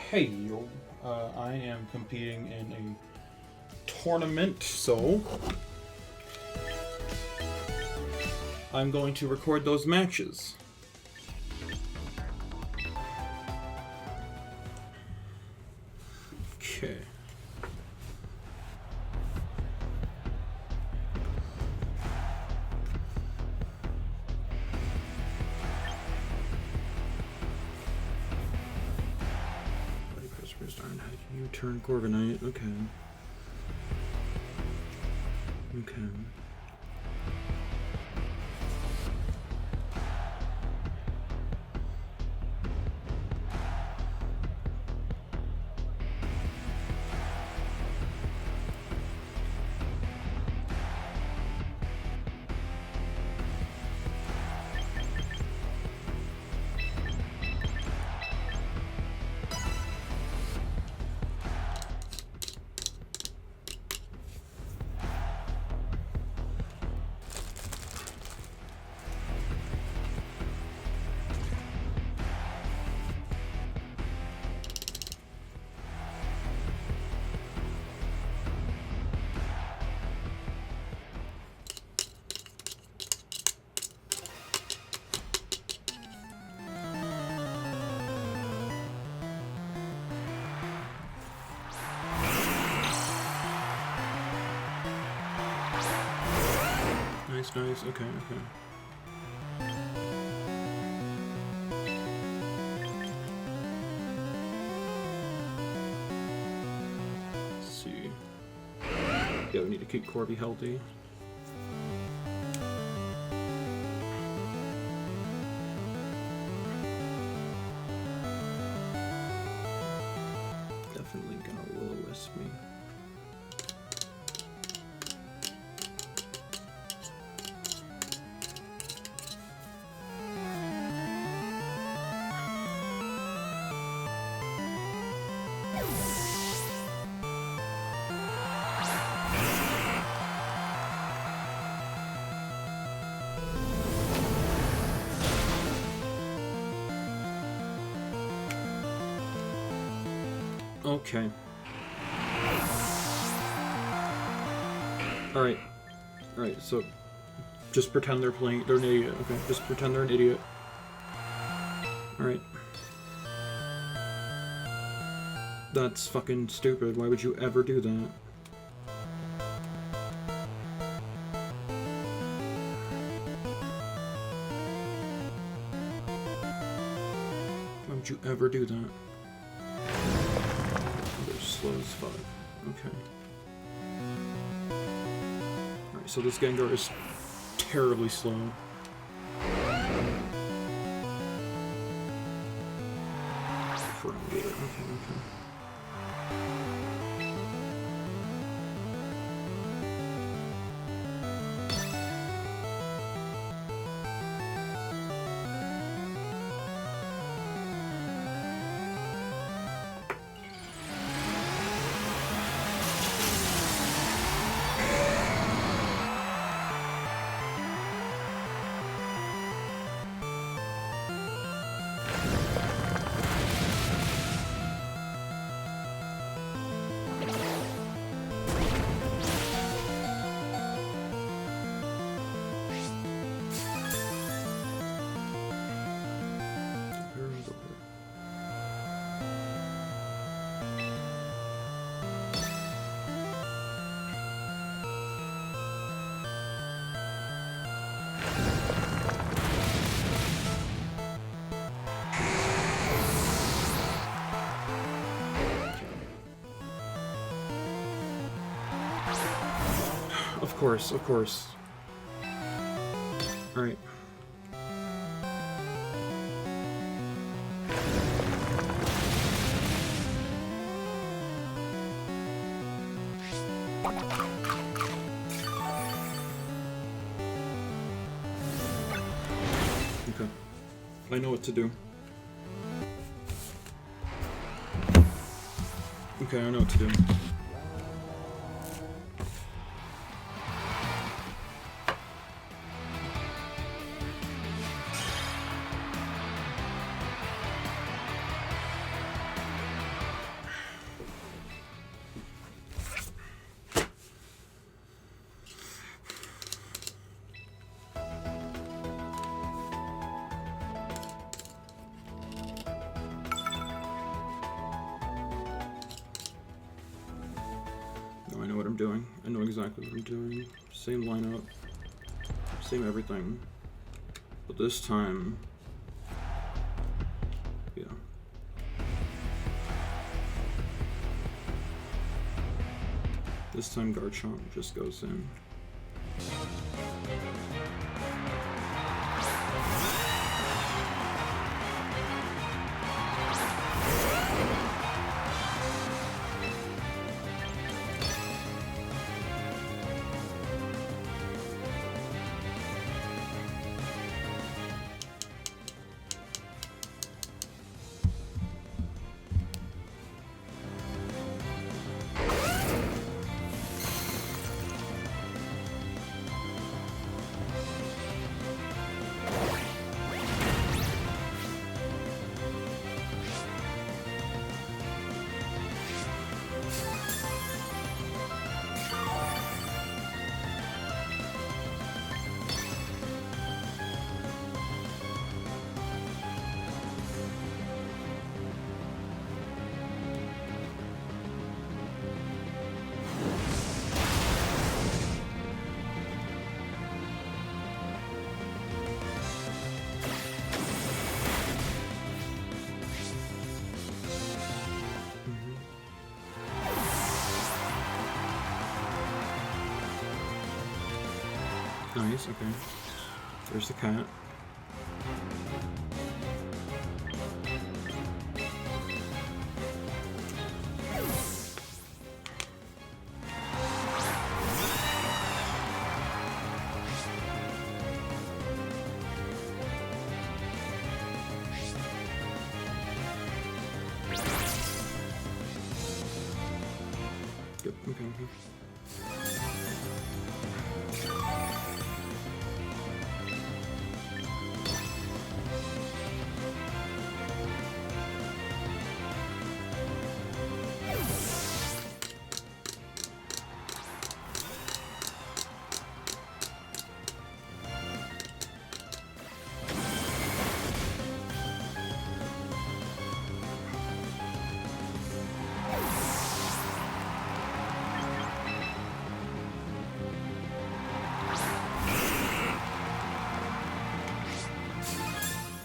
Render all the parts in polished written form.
Hey, yo. I am competing in a tournament, so I'm going to record those matches. Okay. U-turn Corviknight, okay. Okay. Nice, okay. Let's see. Yeah, we need to keep Corby healthy. Definitely gonna will-o-wisp me. Okay. Alright, so just pretend they're an idiot, okay? Just pretend they're an idiot. Alright. That's fucking stupid. Why would you ever do that? Why would you ever do that? They're slow as fuck. Okay. Alright, so this Gengar is terribly slow. Okay. Of course. Alright. Okay. I know what to do. Okay, I know what to do. I'm doing. I know exactly what I'm doing. Same lineup. Same everything. But this time... yeah. This time Garchomp just goes in. Nice, okay. There's the cat. Yep, okay.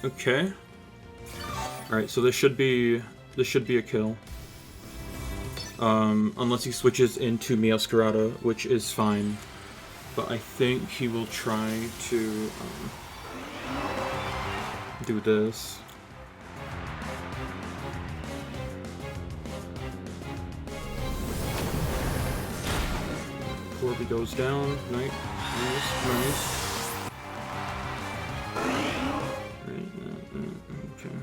Okay. Alright, so this should be a kill. Unless he switches into Meowscarada, which is fine. But I think he will try to do this. Corby goes down. Nice. Okay.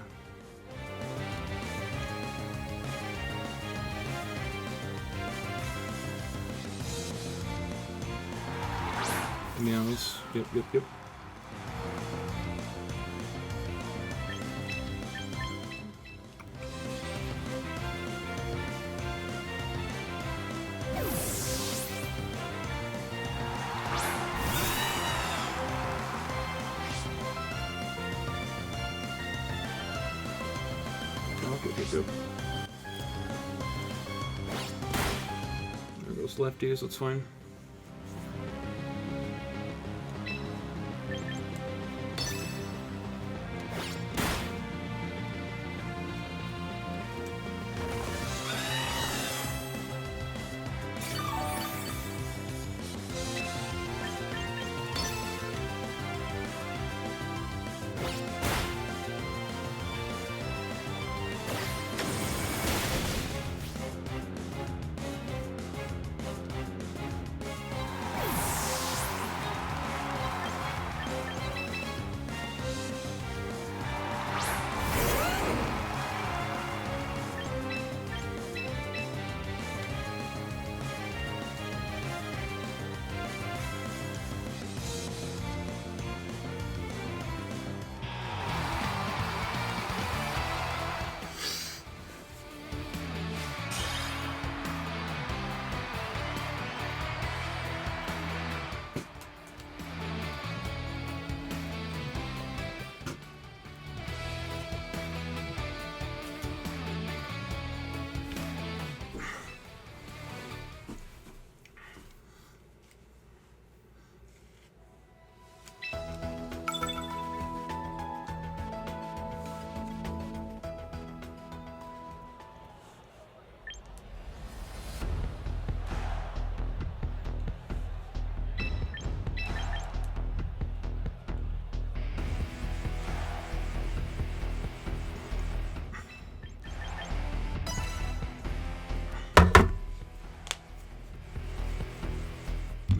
Meows. Yep. Good. There goes lefties, that's fine.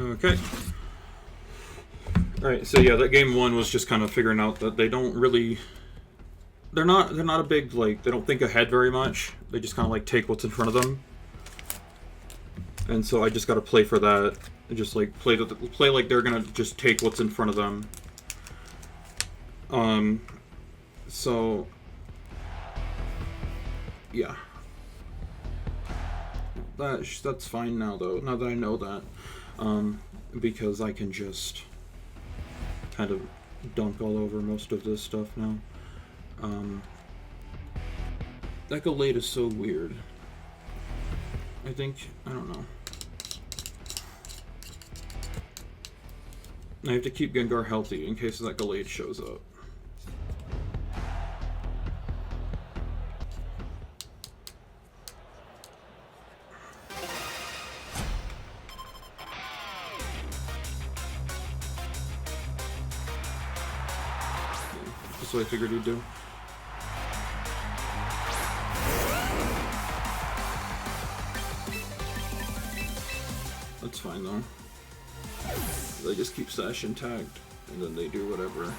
Okay. Alright, so yeah, that game 1 was just kind of figuring out that they don't really... They're not a big, like, they don't think ahead very much. They just kind of, like, take what's in front of them. And so I just gotta play for that. And just, like, play like they're gonna just take what's in front of them. So... Yeah. That's fine now, though, now that I know that. Because I can just kind of dunk all over most of this stuff now. That Gallade is so weird. I don't know. I have to keep Gengar healthy in case that Gallade shows up. That's what I figured he'd do. That's fine though. They just keep Sash intact, and then they do whatever.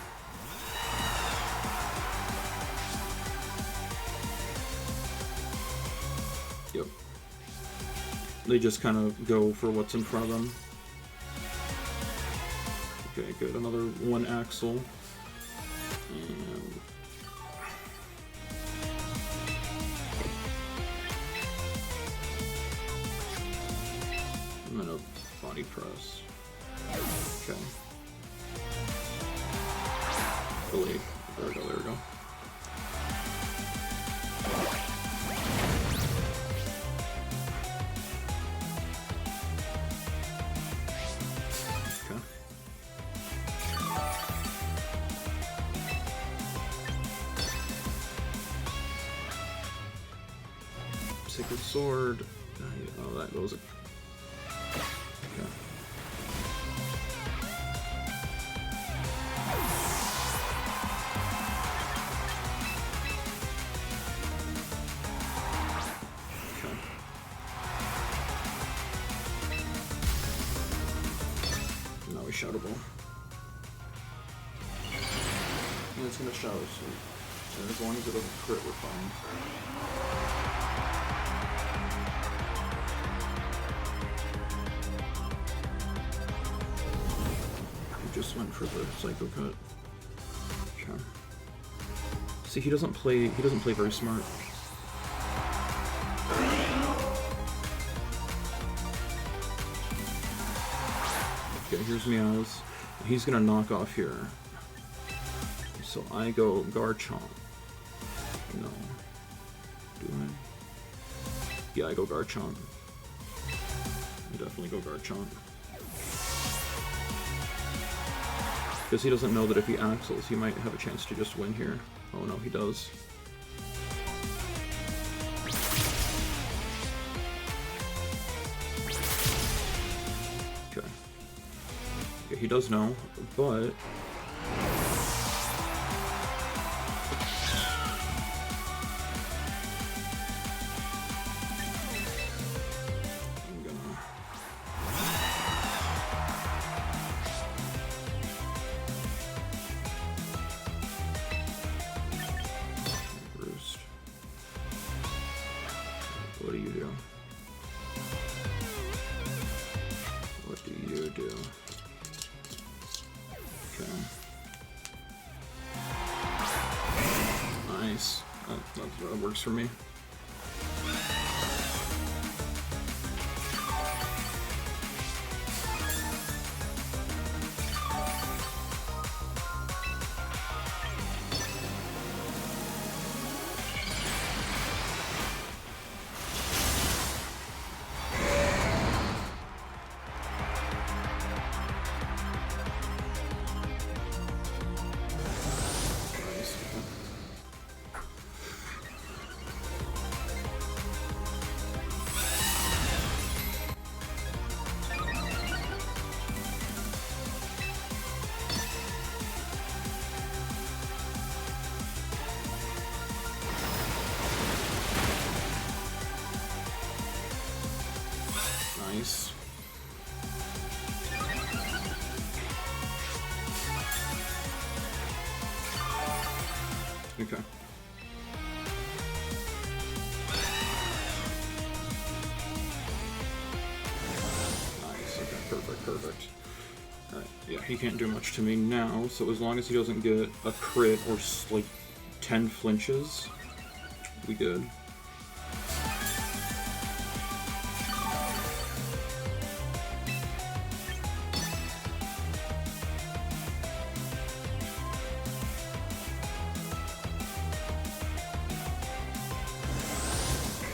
Yep. They just kind of go for what's in front of them. Okay, good. Another one Axel. And I'm gonna body press. Okay. Believe. There we go, there we go. Okay. Sacred Sword. Oh, that goes. Okay. Now we Shadow Ball. And it's gonna Shadow Sweep. And as long as it doesn't crit, we're fine. Just went for the Psycho Cut. Okay. See, he doesn't play very smart. Okay, here's Meows. He's gonna knock off here. So I go Garchomp. No. Do I? Yeah, I go Garchomp. I definitely go Garchomp. Because he doesn't know that if he axles, he might have a chance to just win here. Oh no, he does. Okay. Okay, he does know, but... What do you do? What do you do? Okay. Nice. That works for me. Nice. he can't do much to me now, so as long as he doesn't get a crit or like 10 flinches, we good.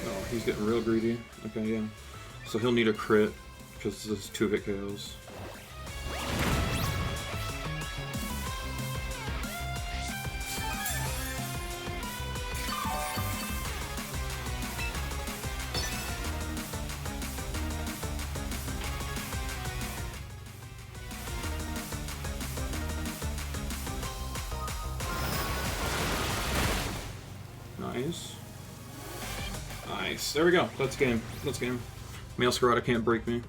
Oh, he's getting real greedy. Okay, yeah. So he'll need a crit, because this is 2 hit KOs. Nice. Nice. There we go. Let's game. Let's game. Male Scarada can't break me.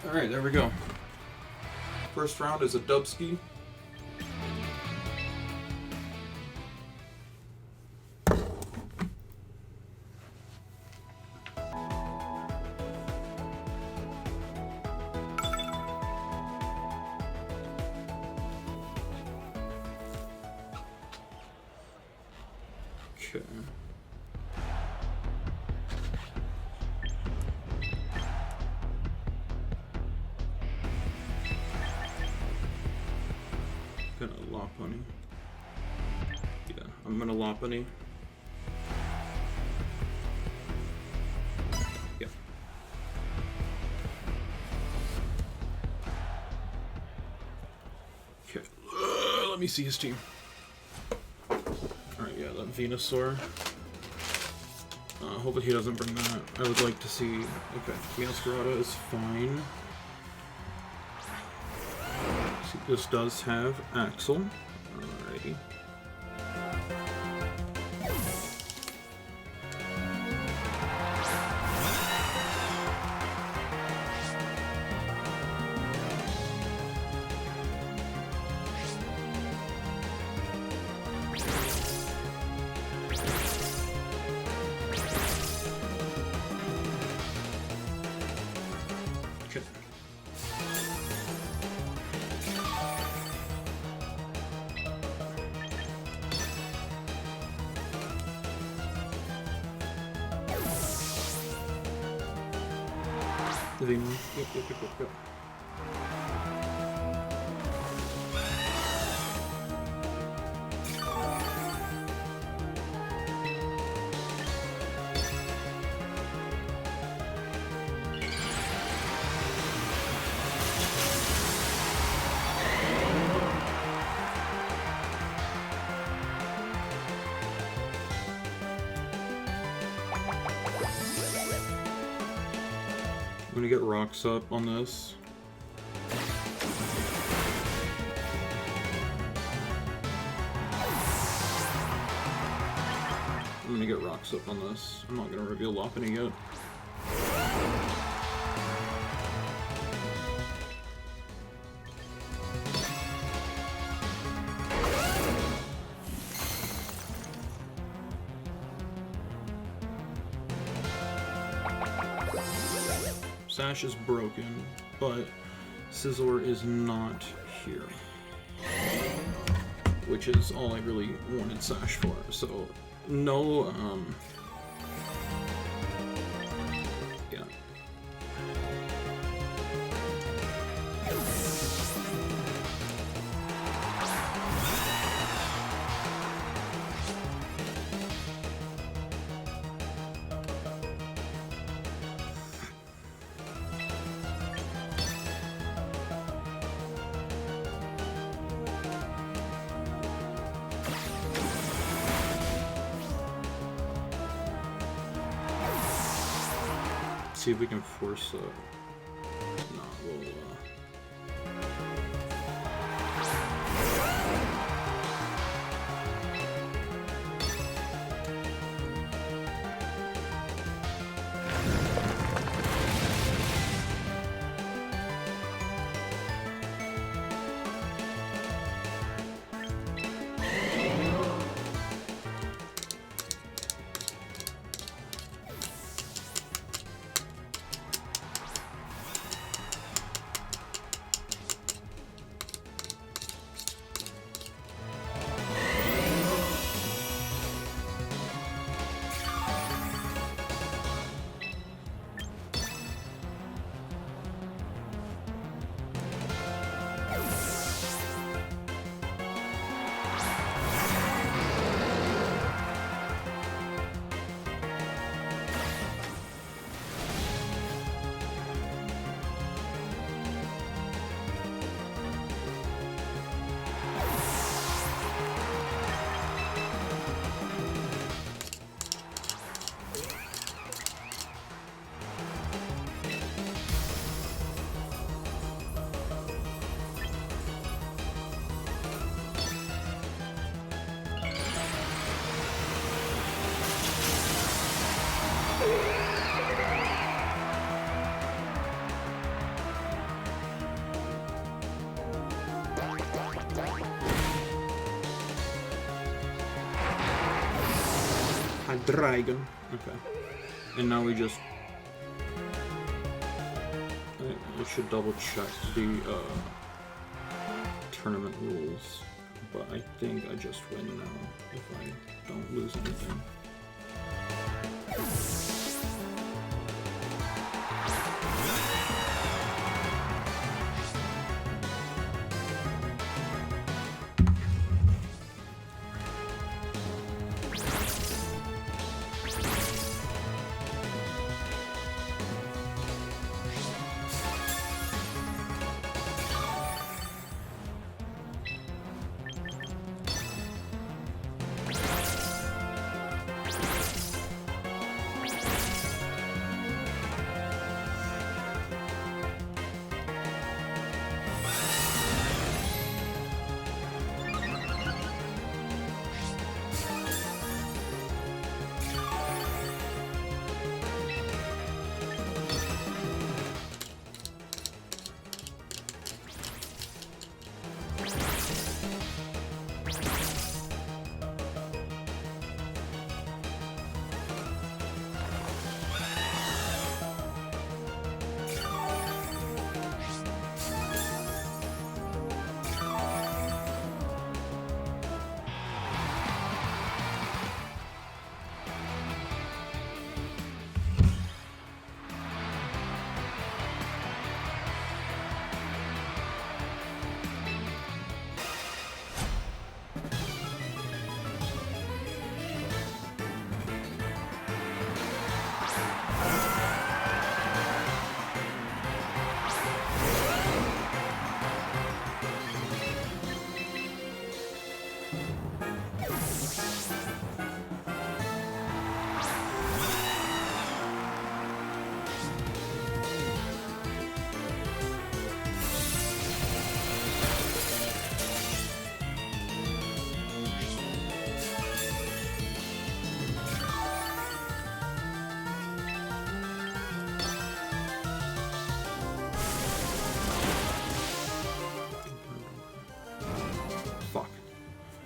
Alright, there we go. First round is a dubski. Okay. Gonna Lopunny. Yeah, I'm gonna Lopunny. Yeah. Okay. Let me see his team. Alright, yeah, that Venusaur. Hopefully he doesn't bring that. I would like to see... Okay, Meowscarada is fine. See, this does have Axel. Alrighty. Yep. I'm gonna get rocks up on this. I'm gonna get rocks up on this. I'm not gonna reveal Lopunny yet. Sash is broken, but Scizor is not here. Which is all I really wanted Sash for. So, no, yeah. see if we can force no, we'll dragon. Okay. And now we just... I should double check the tournament rules. But I think I just win now if I don't lose anything.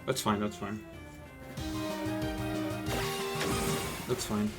That's fine, that's fine. That's fine.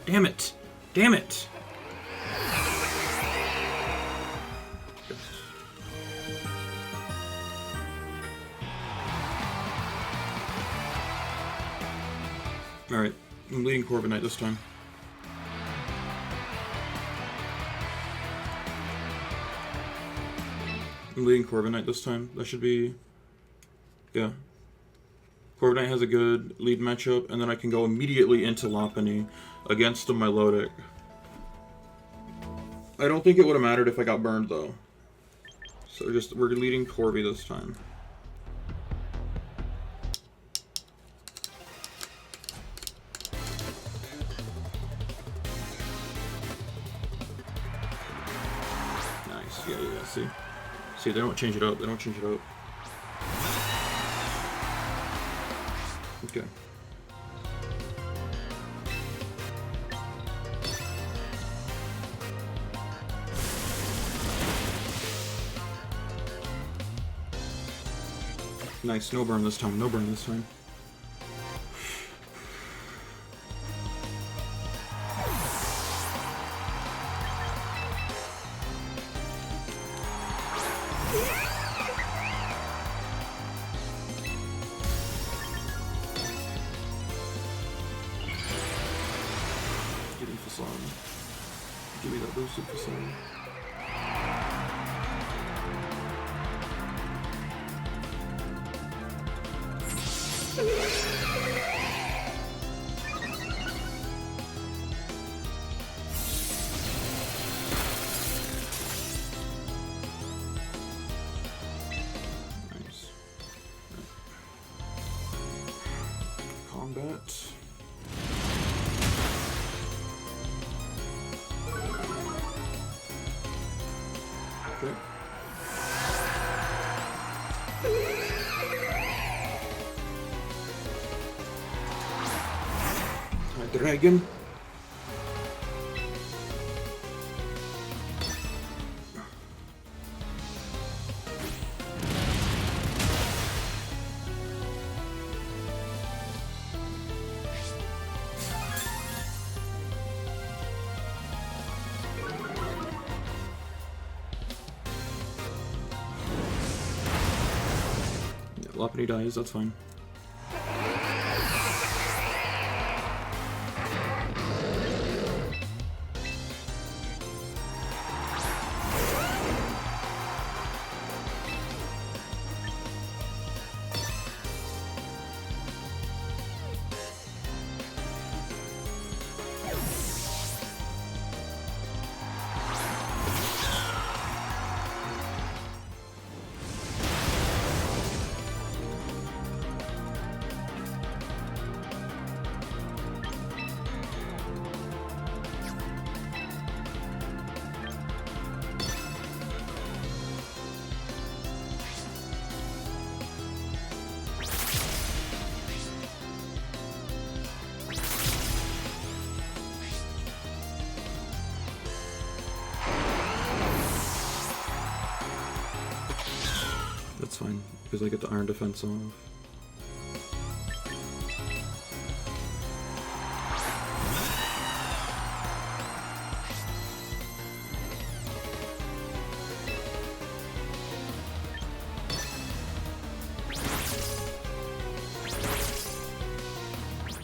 Damn it! Damn it! Alright, I'm leading Corviknight this time. I'm leading Corviknight this time. That should be... yeah. Corviknight has a good lead matchup, and then I can go immediately into Lopunny against the Milotic. I don't think it would have mattered if I got burned, though. So we're leading Corby this time. Nice. Yeah, see? See, they don't change it up. They don't change it up. Okay. Nice, no burn this time, no burn this time. Getting facade. Give me that boosted facade. Nice. Combat. Okay. Dragon. Yeah, Lopunny dies, that's fine. That's fine, because I get the Iron Defense off.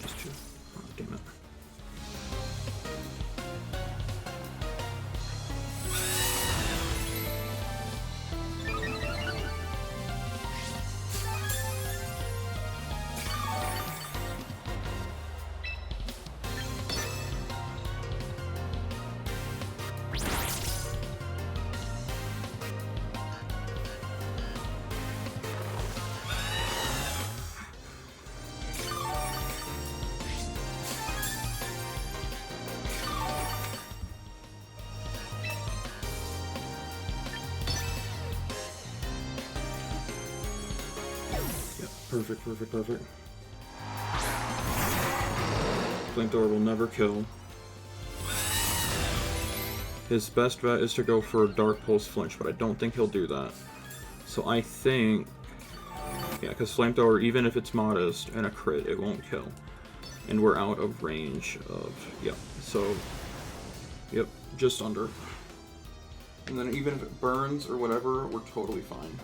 Just chill. Oh, damn it. Perfect, perfect, perfect. Flamethrower will never kill. His best bet is to go for Dark Pulse Flinch, but I don't think he'll do that. So I think... yeah, because Flamethrower, even if it's modest and a crit, it won't kill. And we're out of range of... yeah. So, yep, just under. And then even if it burns or whatever, we're totally fine.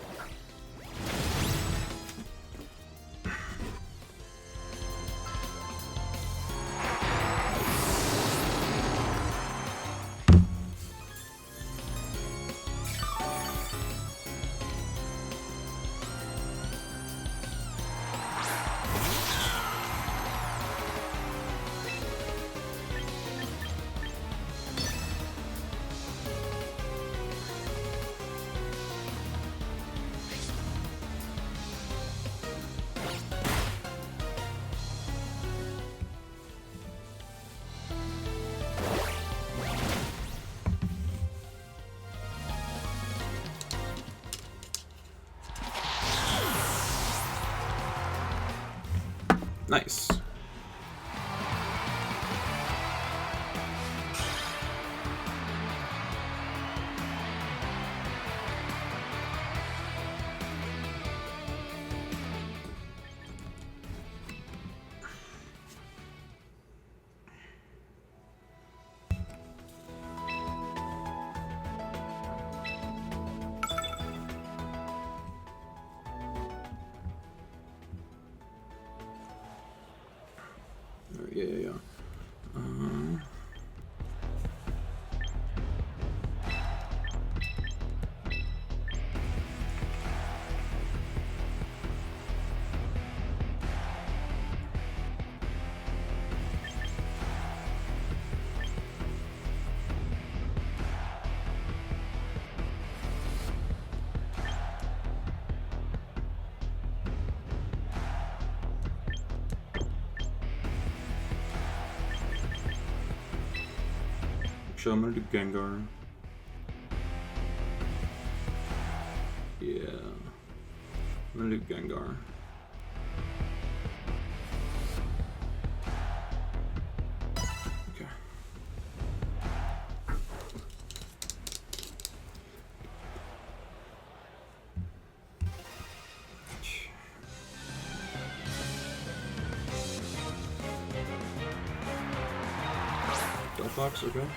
Nice. Yeah. So I'm gonna do Gengar. Yeah. I'm gonna do Gengar. Okay. Delphox, okay.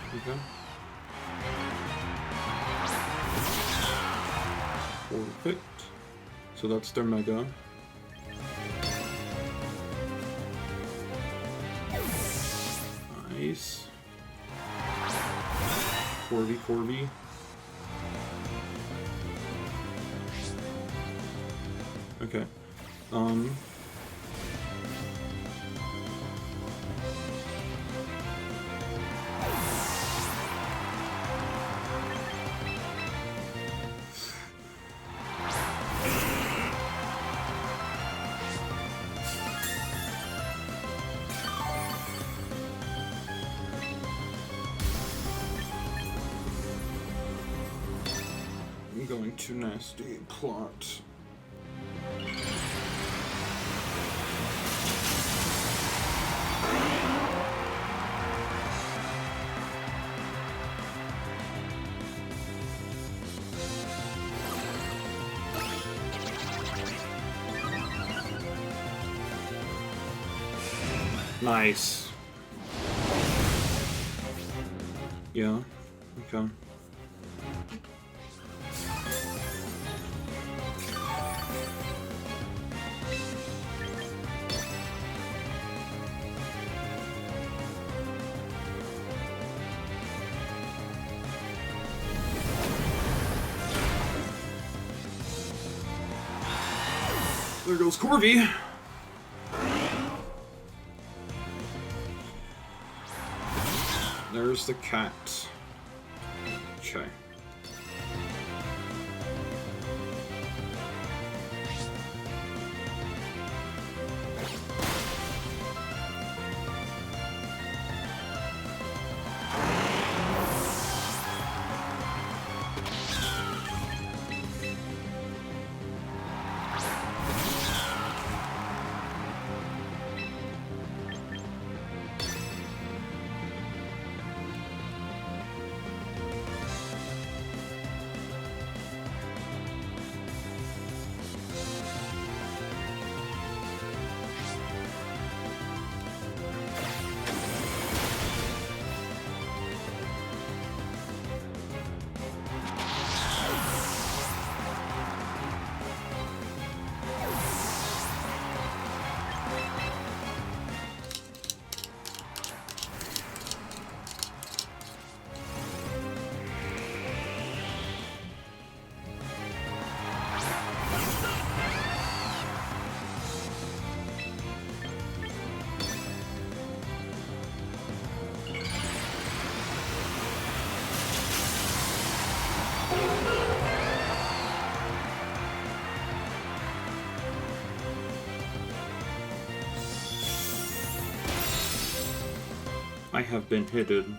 Perfect. So that's their Mega. Nice. Corby. Okay. I'm going to nasty plot. Nice. Yeah. Okay. There goes Corby. There's the cat. Okay. I have been hidden.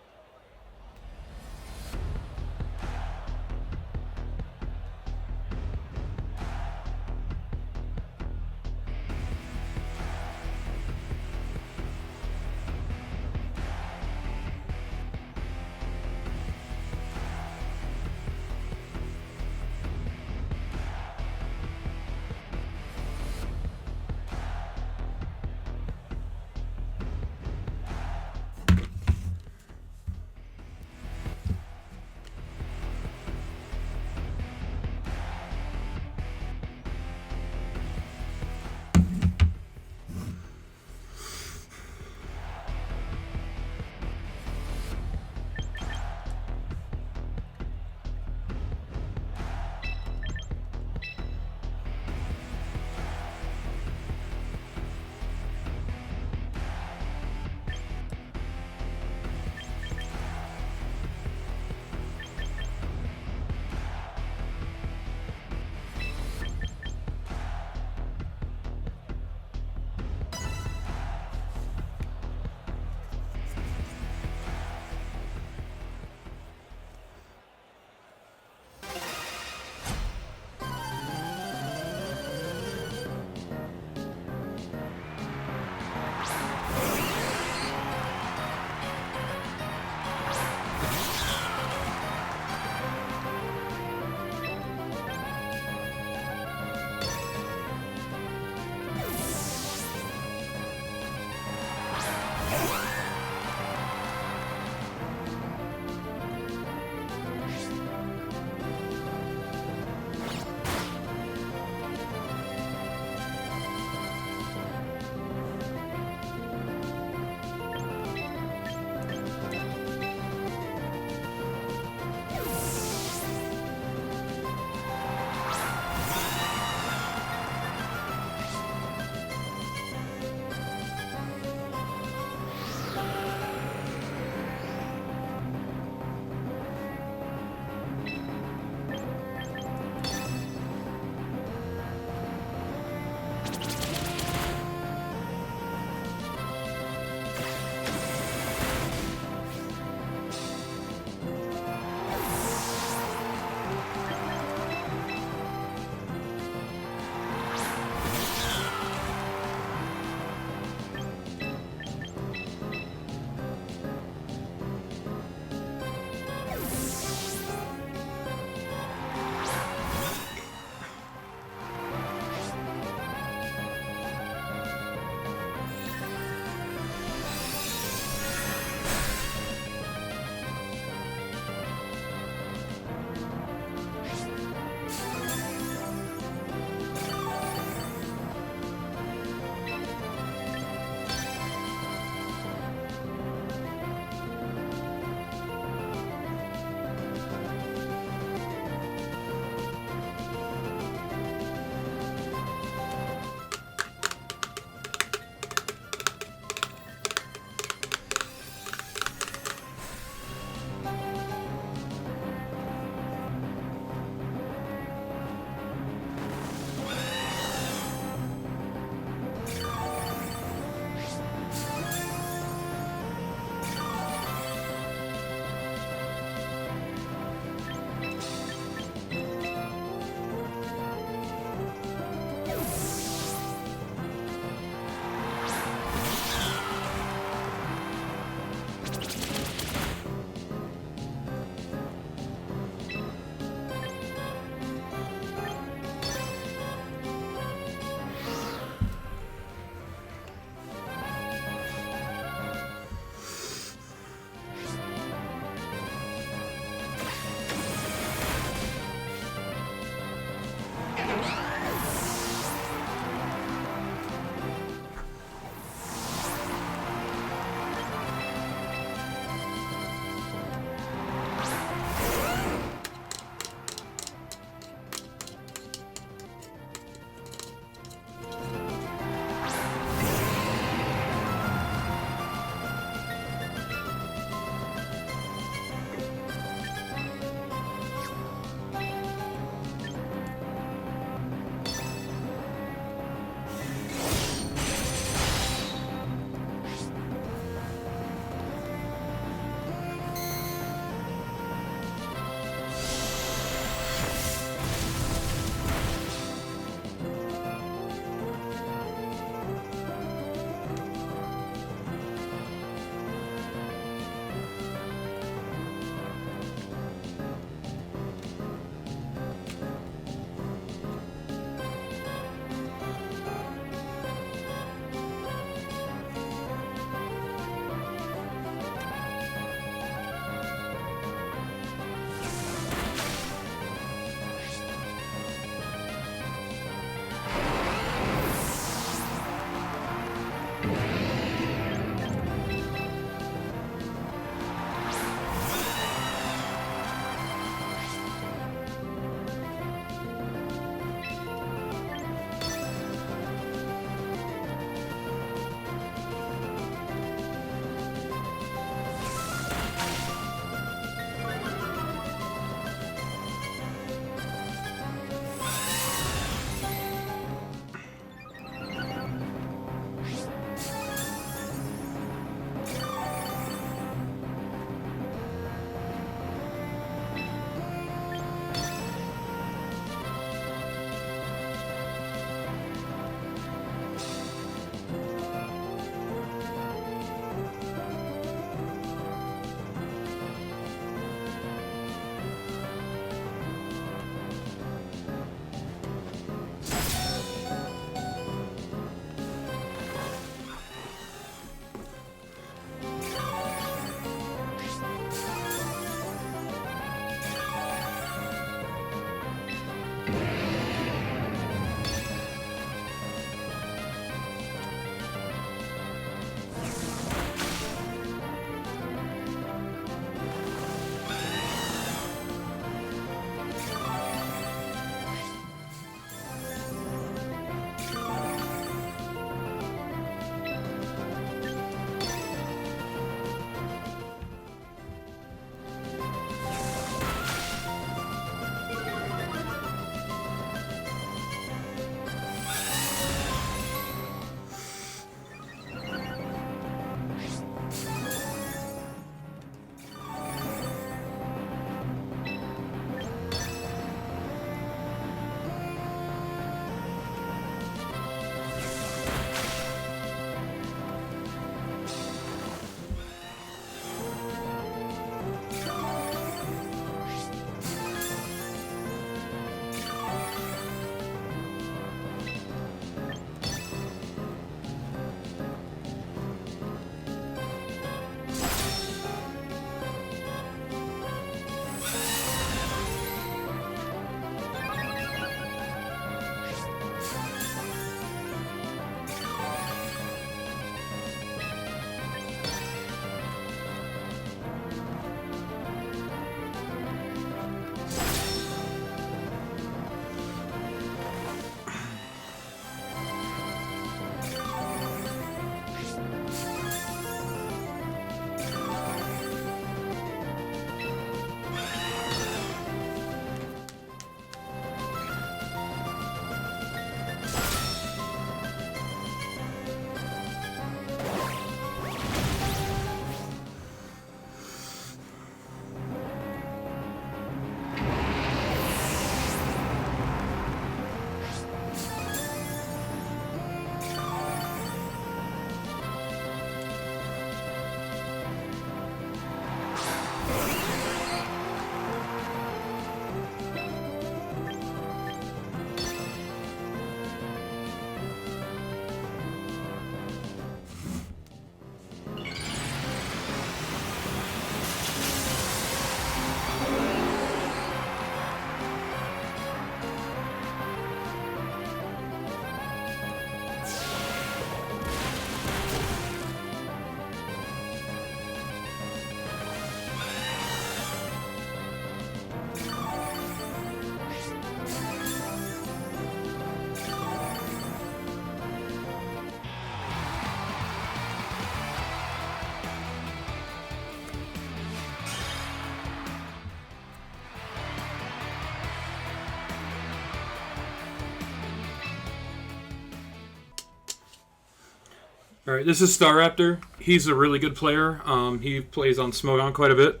All right, this is Staraptor. He's a really good player. He plays on Smogon quite a bit.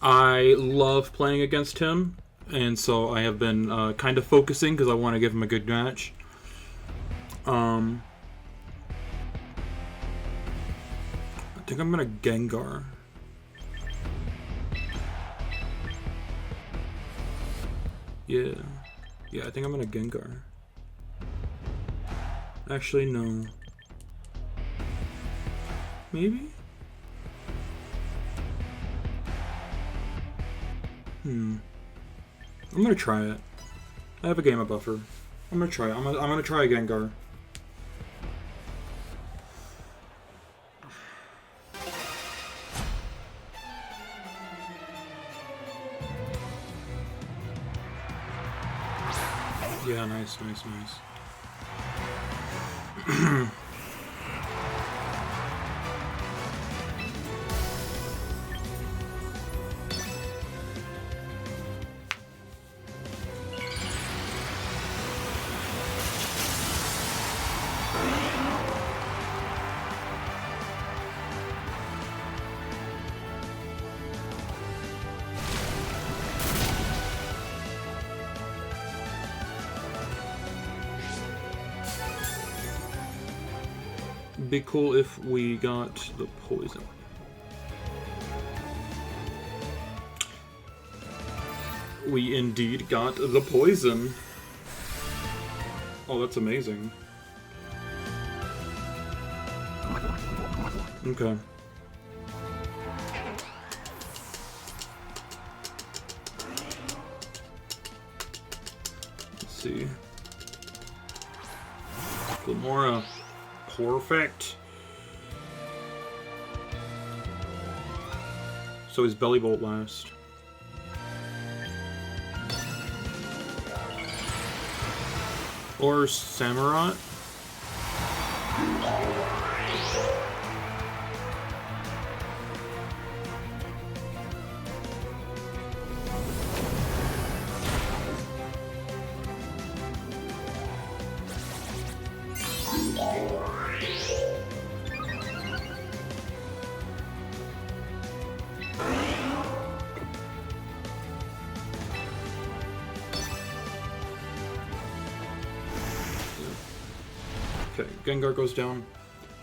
I love playing against him, and so I have been kind of focusing because I want to give him a good match. I think I'm gonna Gengar. Yeah, I think I'm gonna Gengar. Actually, no. Maybe? I'm gonna try it. I have a game of buffer. I'm gonna try it. I'm gonna try a Gengar. Yeah, nice. Be cool if we got the poison. We indeed got the poison. Oh, that's amazing. Okay. Let's see. Glamora. Perfect. So his Belly Bolt last. Or Samurott? Okay, Gengar goes down,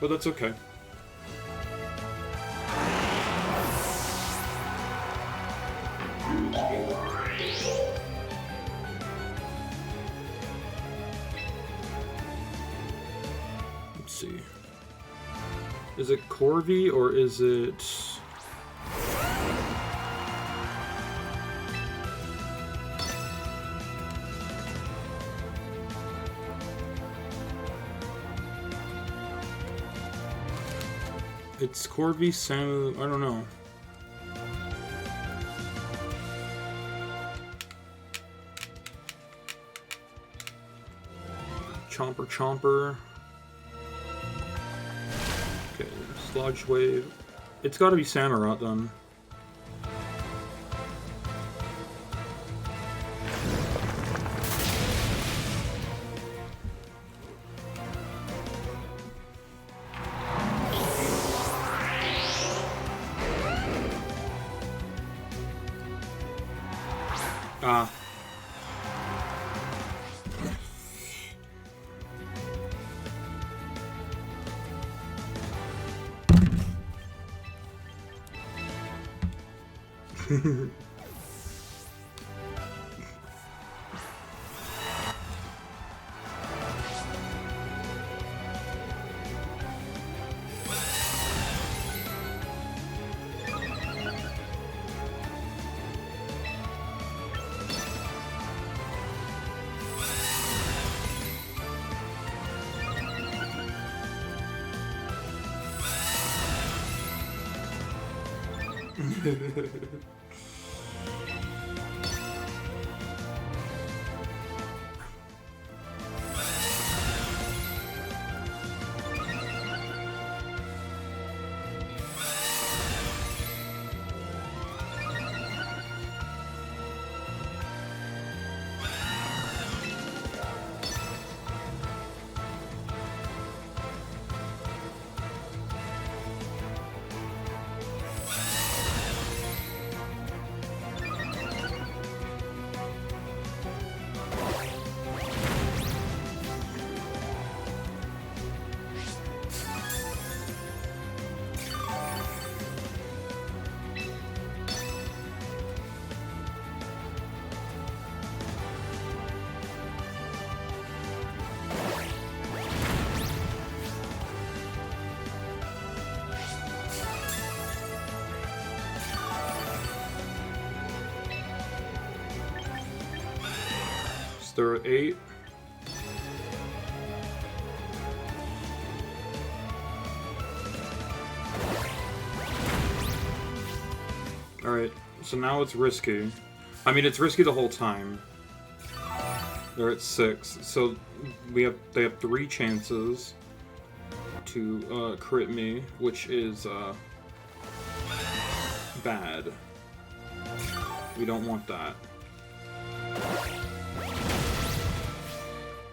but that's okay. Let's see. Is it Corvi or is it... It's Corvi, Samu, I don't know. Chomper. Okay, Sludge Wave. It's gotta be Samurott then. Ah. They're at 8. Alright, so now it's risky. I mean, it's risky the whole time. They're at 6, so they have 3 chances to crit me, which is bad. We don't want that.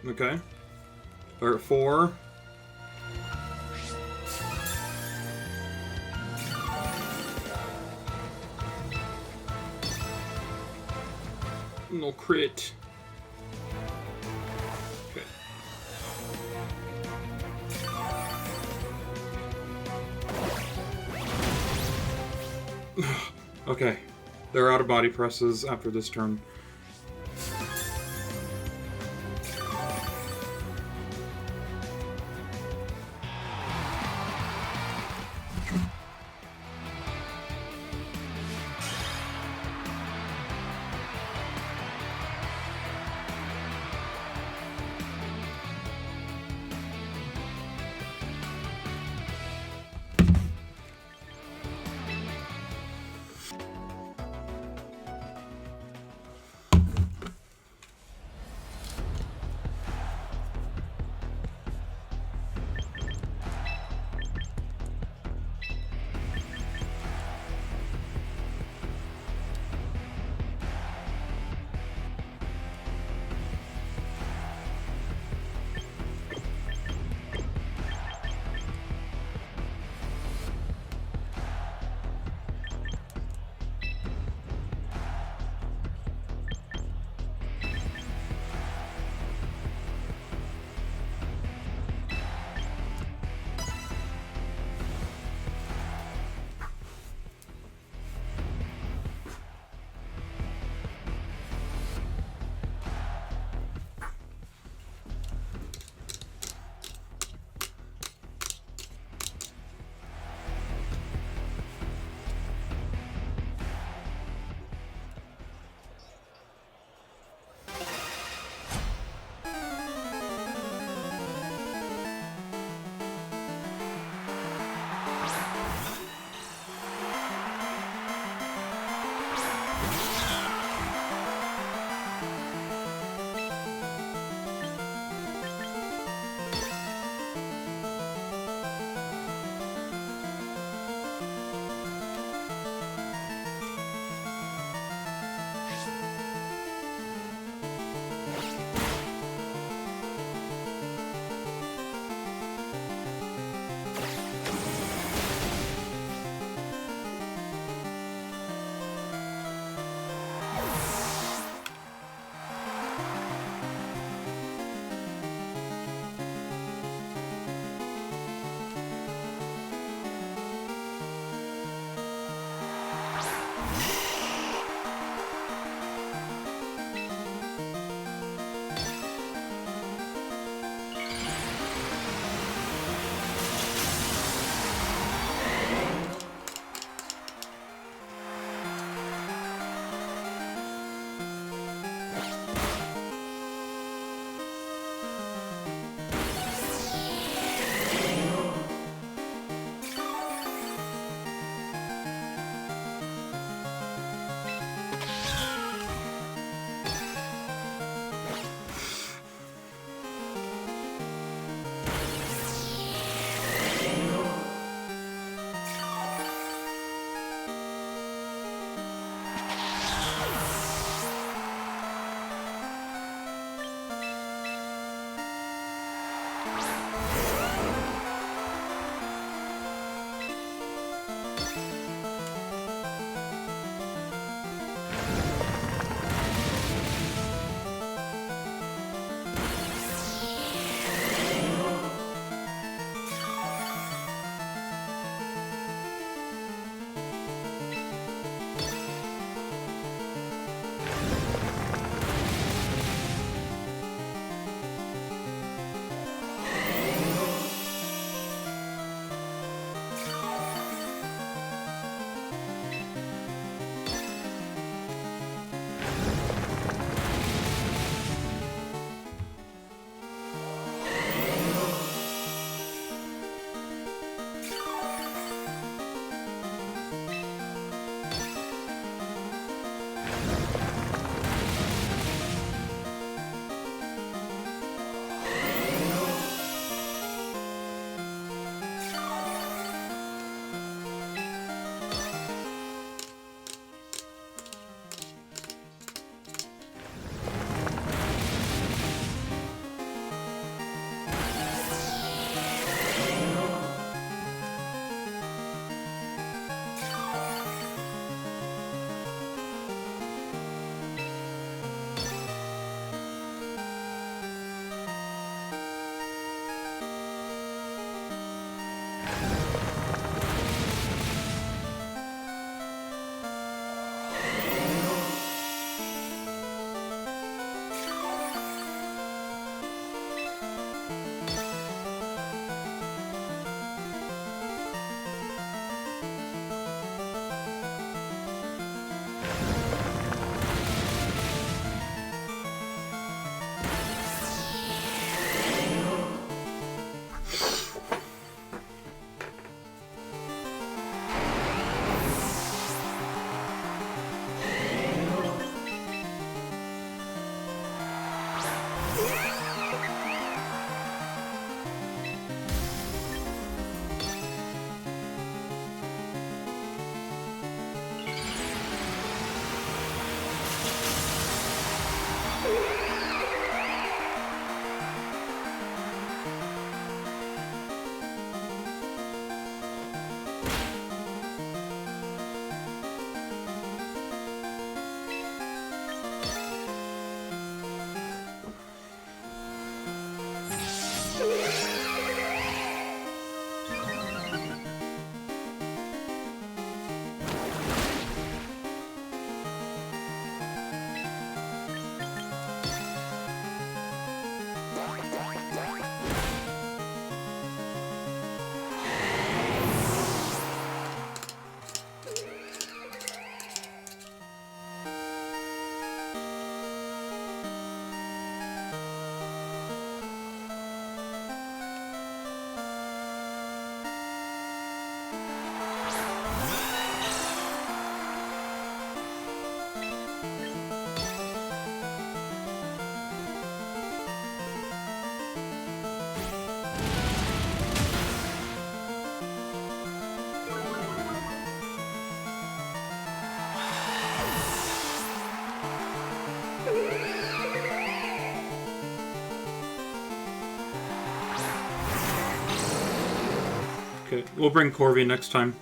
Okay. They're at 4. No crit. Okay. Okay. They're out of body presses after this turn. Okay, we'll bring Corby next time.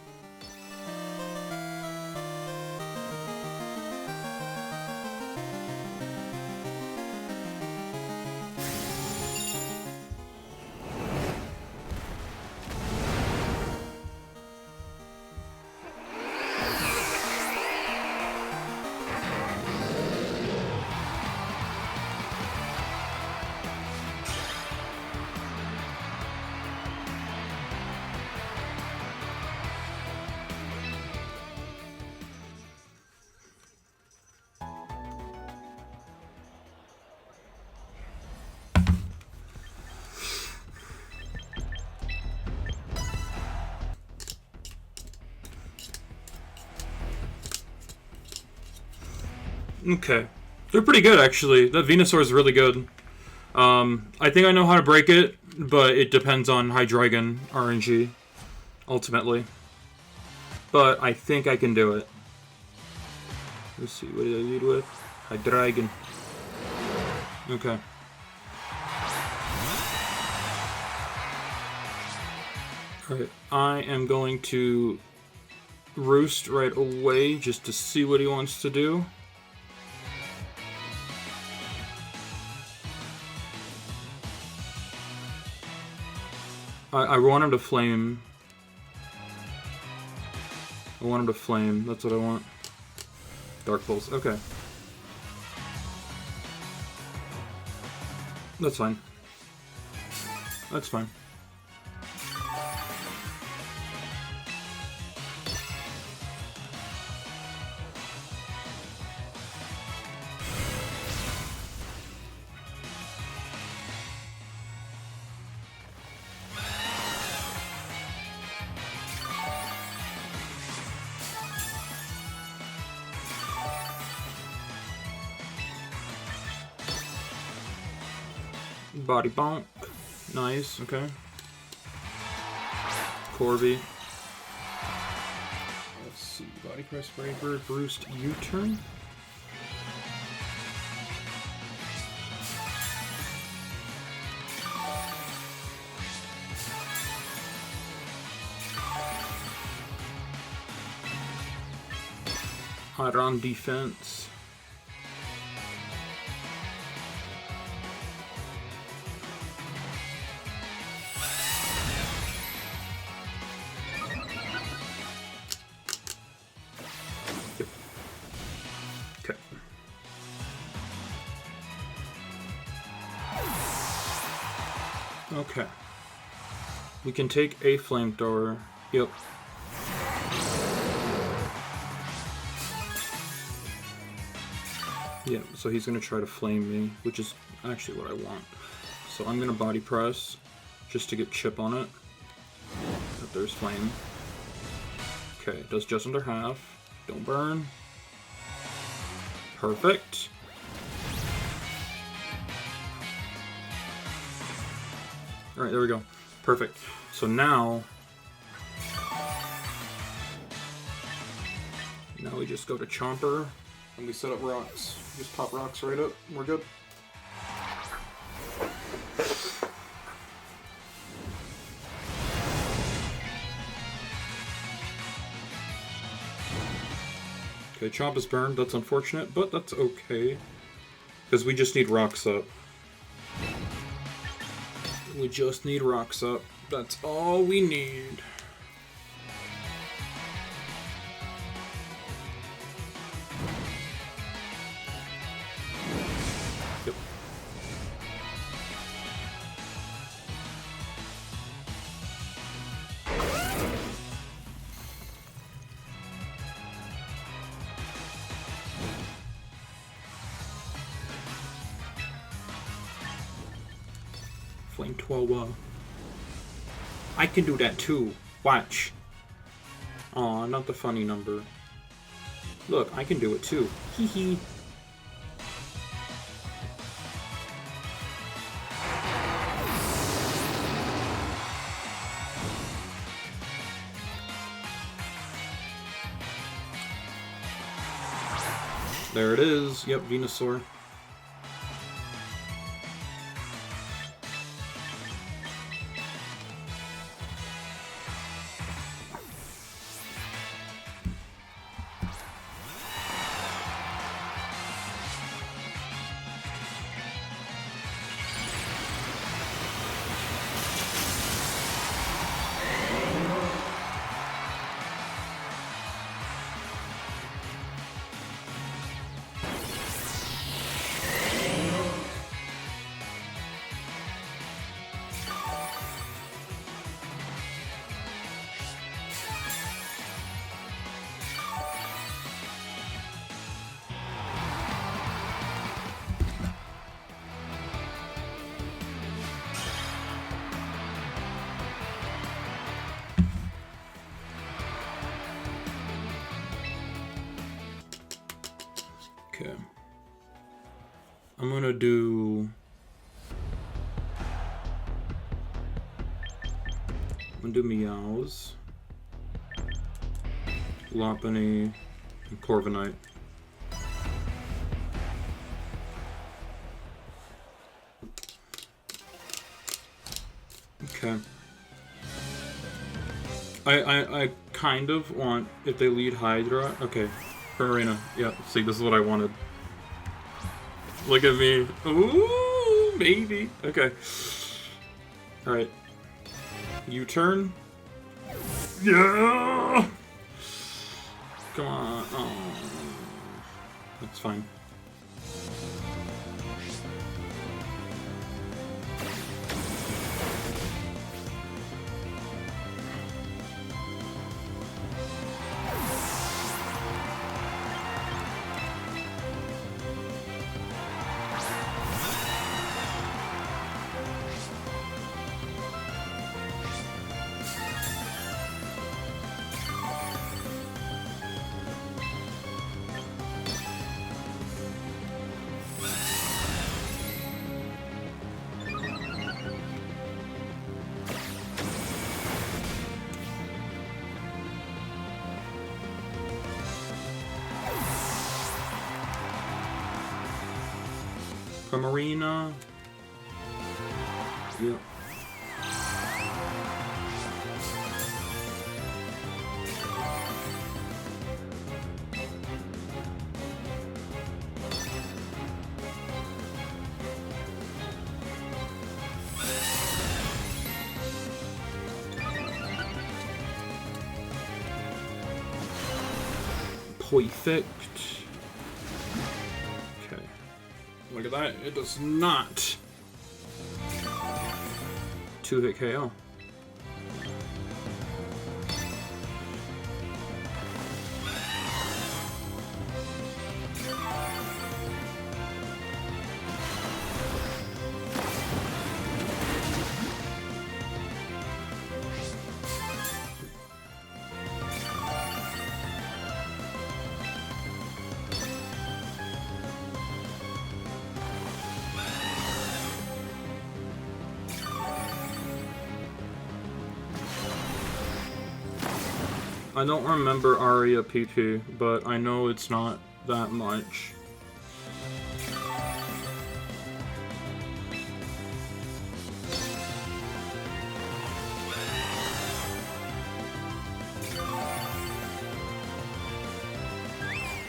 Okay. They're pretty good, actually. That Venusaur is really good. I think I know how to break it, but it depends on Hydreigon RNG, ultimately. But I think I can do it. Let's see, what did I lead with? Hydreigon. Okay. Alright, I am going to roost right away just to see what he wants to do. I want him to flame. I want him to flame. That's what I want. Dark Pulse. Okay. That's fine. That's fine. Body bonk. Nice, okay. Corby. Let's see. Body press, Brave Roost, U-turn. Hot on defense. Okay. We can take a flamethrower. Yep. Yeah, so he's gonna try to flame me, which is actually what I want. So I'm gonna body press just to get chip on it. But there's flame. Okay, does just under half. Don't burn. Perfect. Alright, there we go. Perfect. So now we just go to Chomper and we set up rocks. Just pop rocks right up. We're good. Okay, Chop is burned. That's unfortunate, but that's okay. Because we just need rocks up. We just need rocks up. That's all we need. Yep. Flame 12. I can do that too. Watch. Aw, not the funny number. Look, I can do it too. Hee hee. There it is. Yep, Venusaur. Okay. I'm gonna do... Meows, Lopunny, and Corviknight. Okay. I kind of want, if they lead Hydra... Okay. Arena. Yeah, see, this is what I wanted. Look at me. Ooh, maybe. Okay. Alright. U-turn. Yeah! Come on. Oh. That's fine. From Arena. Yep. Perfect. Okay. Look at that. It does not. 2-hit KO. I don't remember Aria PP, but I know it's not that much.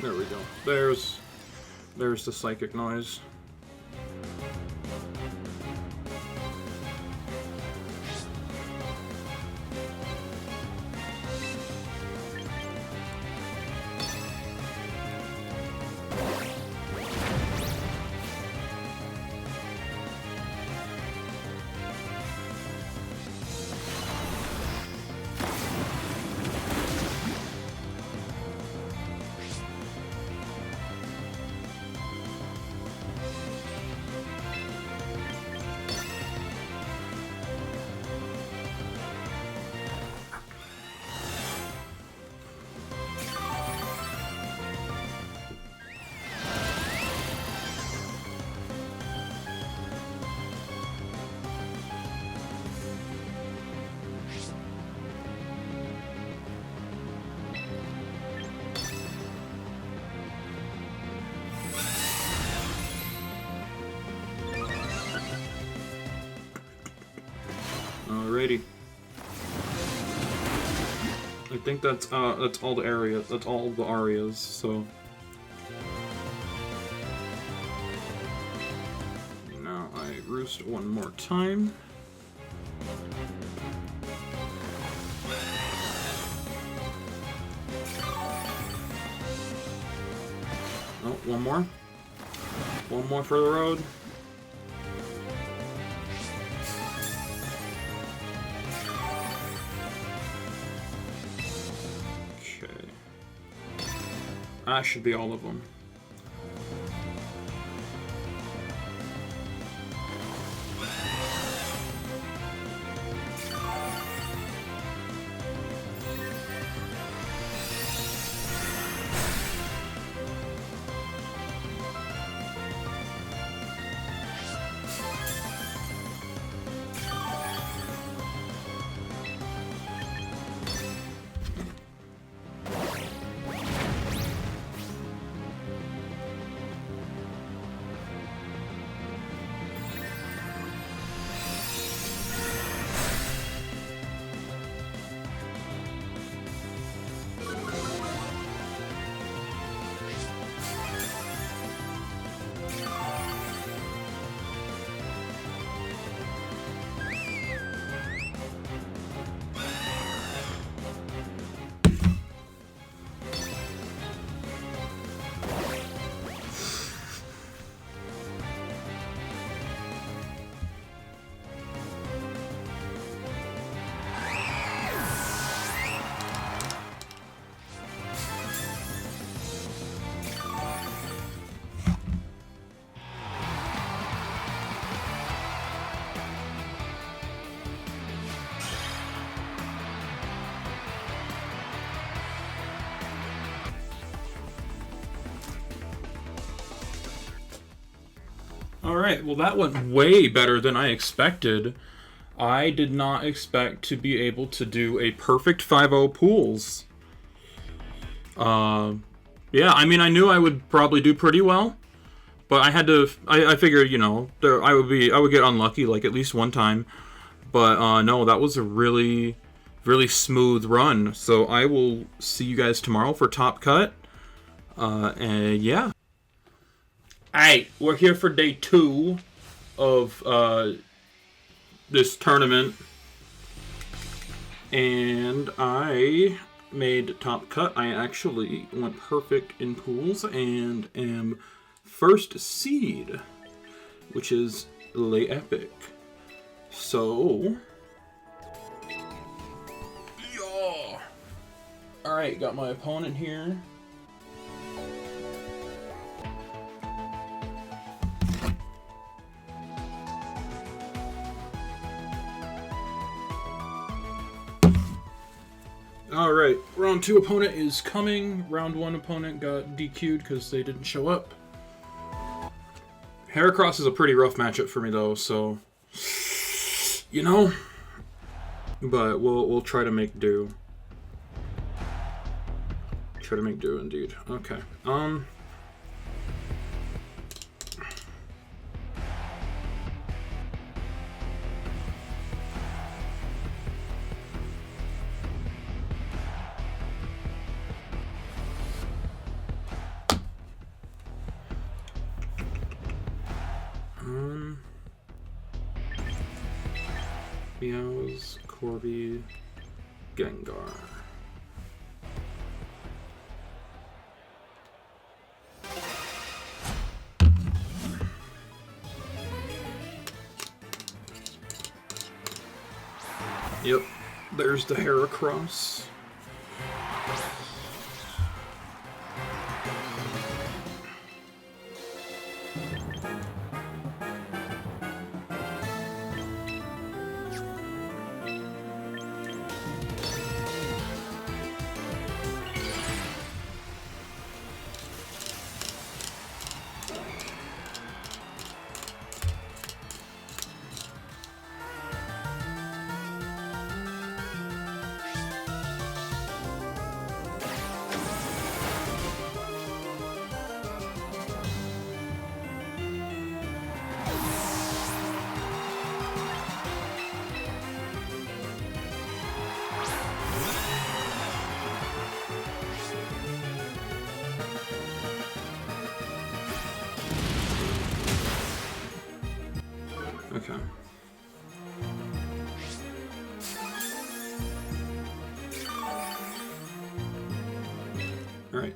There we go. There's the psychic noise. Alrighty. I think that's all the areas. That's all the arias. So now I roost one more time. Oh, one more. One more for the road. That should be all of them. Alright, well that went way better than I expected. I did not expect to be able to do a perfect 5-0 pools. Yeah, I mean, I knew I would probably do pretty well, but I had to, I figured, you know, I would get unlucky like at least one time. But no, that was a really, really smooth run. So I will see you guys tomorrow for Top Cut. And yeah. Alright, we're here for day 2 of this tournament. And I made Top Cut. I actually went perfect in pools and am first seed, which is Le Epic. So, yeah. Alright, got my opponent here. Alright, round 2 opponent is coming. Round 1 opponent got DQ'd because they didn't show up. Heracross is a pretty rough matchup for me though, so you know. But we'll try to make do. Try to make do indeed. Okay. Meows, Corby, Gengar. Yep, there's the Heracross. Okay. All right.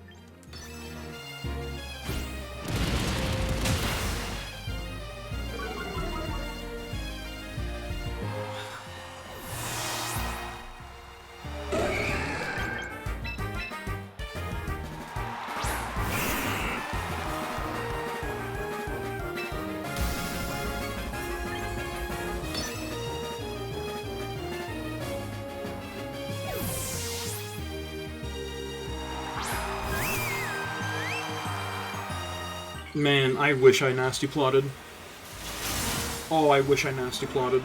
Man, I wish I nasty plotted. Oh, I wish I nasty plotted.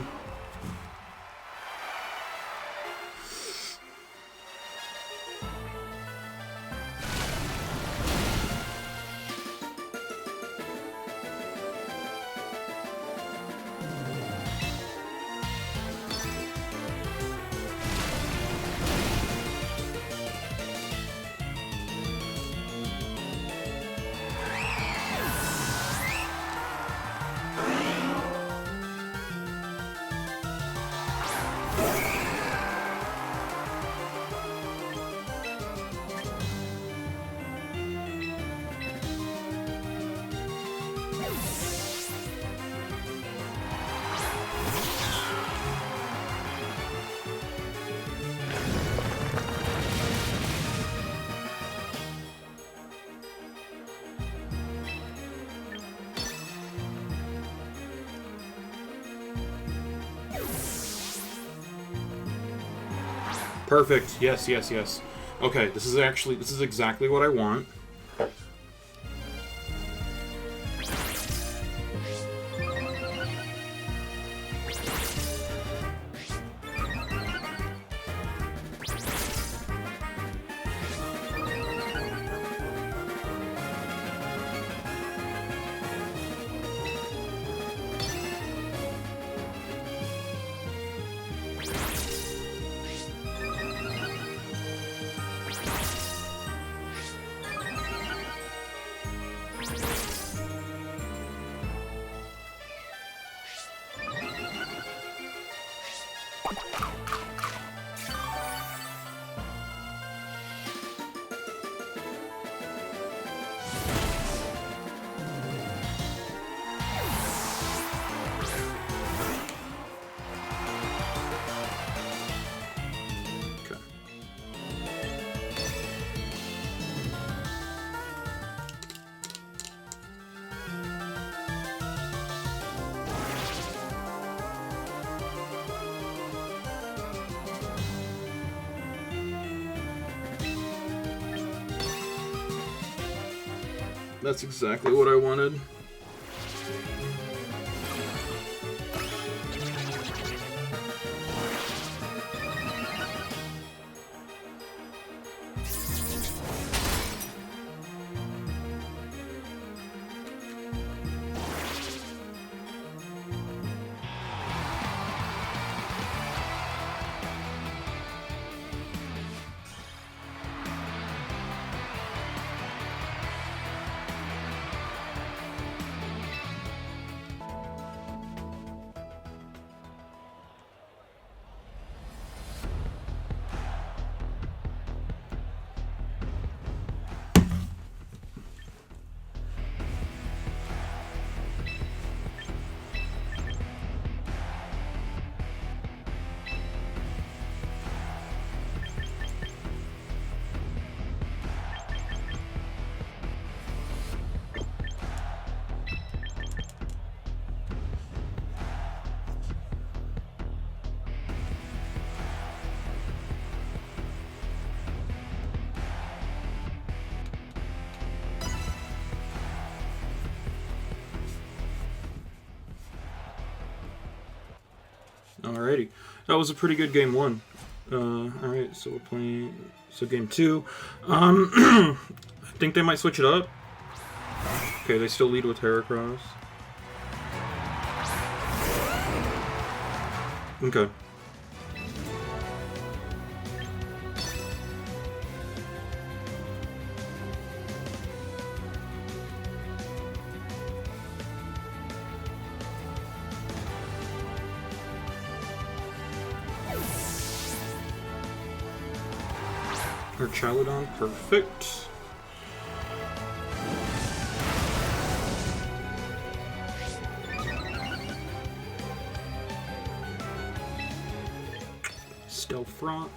Perfect. Yes, yes, yes. Okay, this is exactly what I want. That's exactly what I wanted. Alrighty. That was a pretty good game one. Alright, so we're playing... So game two. I think they might switch it up. Okay, they still lead with Heracross. Okay. Or Chaludon, perfect. Stealth Front.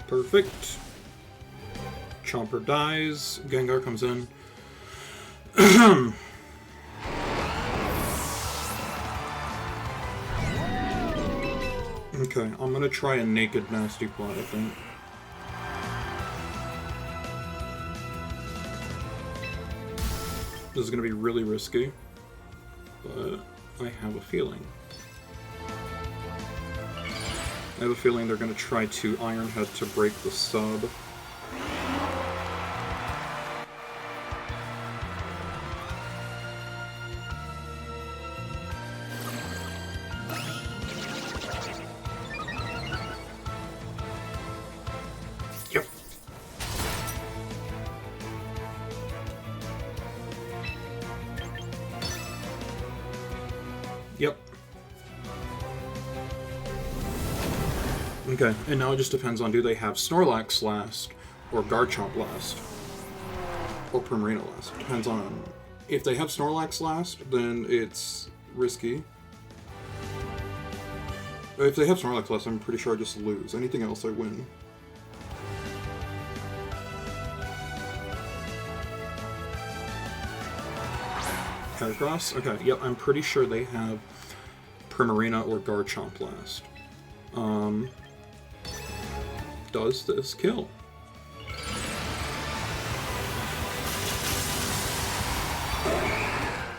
Perfect. Chomper dies. Gengar comes in. Okay, I'm gonna try a naked nasty plot, I think. This is gonna be really risky, but I have a feeling. I have a feeling they're going to try to Iron Head to break the sub. Yep. Yep. Okay, and now it just depends on, do they have Snorlax last, or Garchomp last, or Primarina last. Depends on, if they have Snorlax last, then it's risky. But if they have Snorlax last, I'm pretty sure I just lose. Anything else, I win. Heracross? Okay, yep, I'm pretty sure they have Primarina or Garchomp last. Does this kill?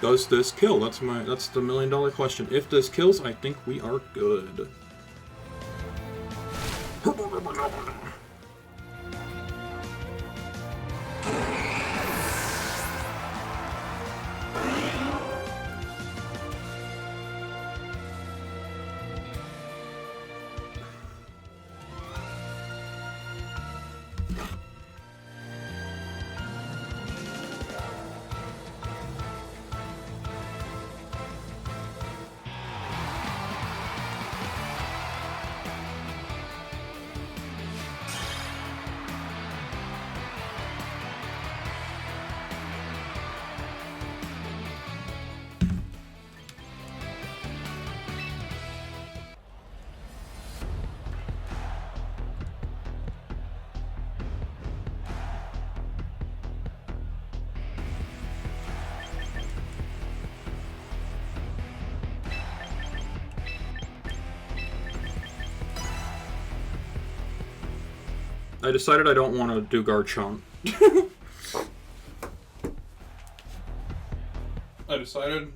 Does this kill? That's the $1 million question. If this kills, I think we are good. I decided I don't want to do Garchomp. I decided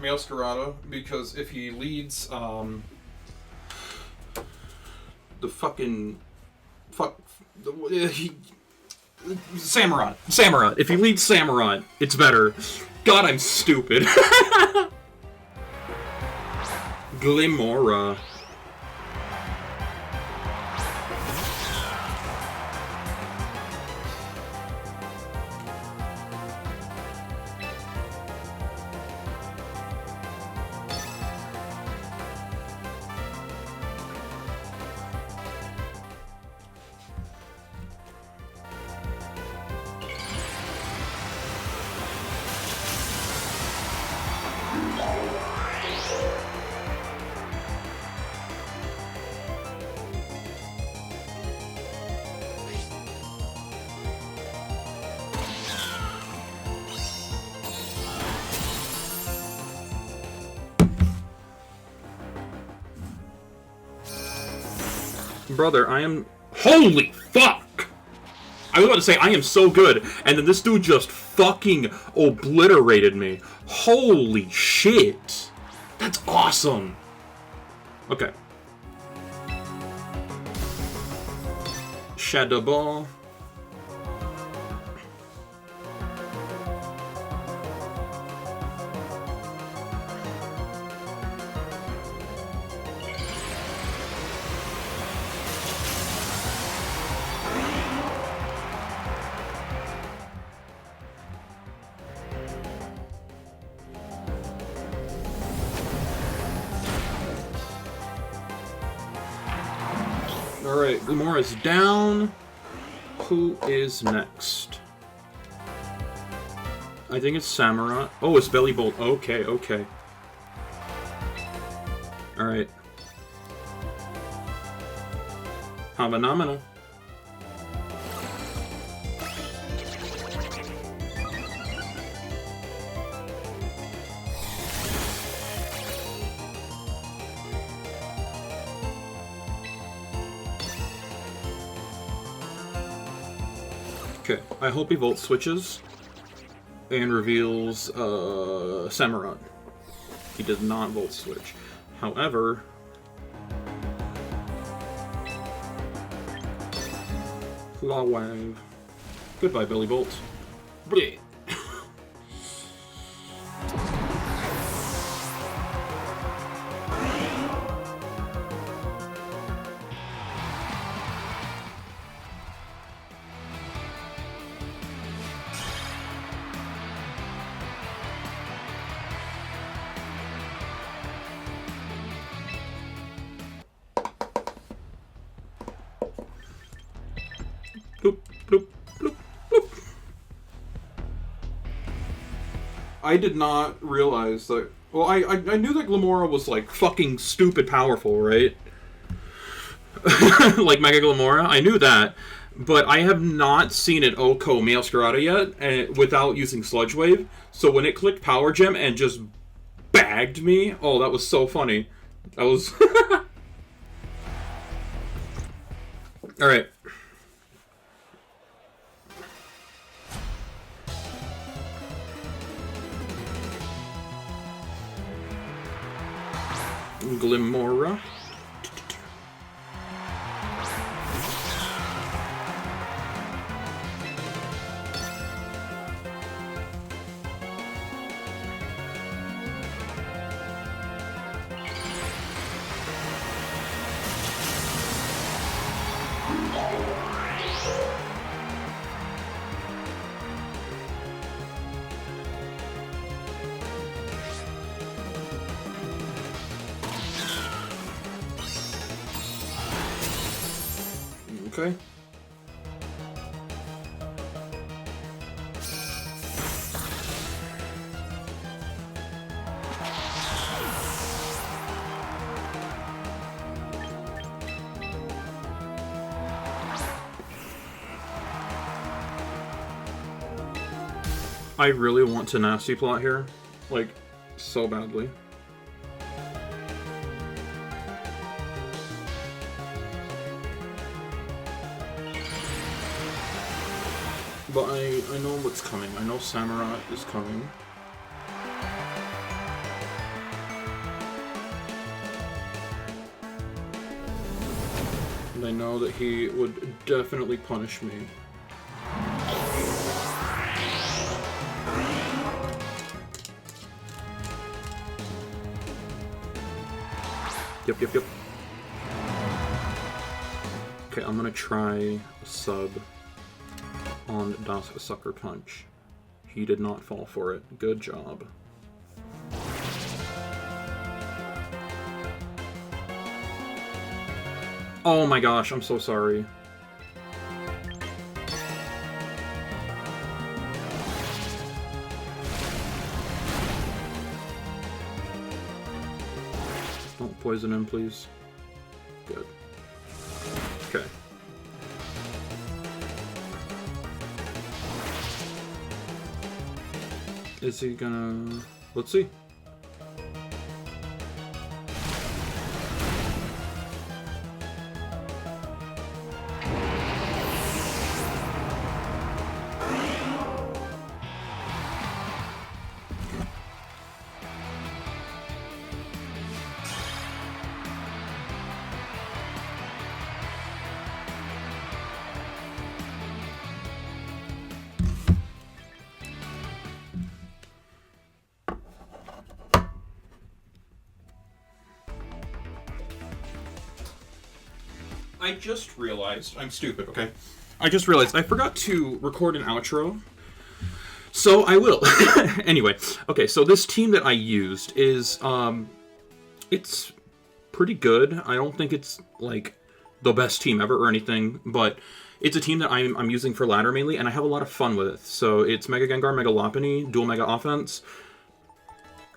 Masquerada, because if he leads the fucking Samurott. If he leads Samurott, it's better. God, I'm stupid. Glimora. Brother, I am... Holy fuck! I was about to say, I am so good, and then this dude just fucking obliterated me. Holy shit! That's awesome! Okay. Shadow Ball. Alright, Gamora's down. Who is next? I think it's Samurott. Oh, it's Belly Bolt. Okay, okay. Alright. How phenomenal. Okay, I hope he Volt switches and reveals Samurott. He did not Volt switch. However, Claw Wave. Goodbye, Billy Bolt. Bleh. Bloop, bloop, bloop, bloop. I did not realize that... Well, I knew that Glimora was, like, fucking stupid powerful, right? Like Mega Glimora. I knew that. But I have not seen it Oko Masquerada yet without using Sludge Wave. So when it clicked Power Gem and just bagged me... Oh, that was so funny. That was... Alright. Glimora. Okay. I really want to nasty plot here, like, so badly. But I know what's coming. I know Samurott is coming. they know that he would definitely punish me. Yep. Okay, I'm gonna try a sub on Das Sucker Punch. He did not fall for it. Good job. Oh my gosh, I'm so sorry. Don't poison him, please. Good. Okay. Is he gonna... Let's see. I just realized, I'm stupid, okay? I just realized I forgot to record an outro, so I will. Anyway, okay, so this team that I used is, it's pretty good. I don't think it's, like, the best team ever or anything, but it's a team that I'm using for ladder mainly, and I have a lot of fun with it. So it's Mega Gengar, Mega Lopunny, Dual Mega Offense,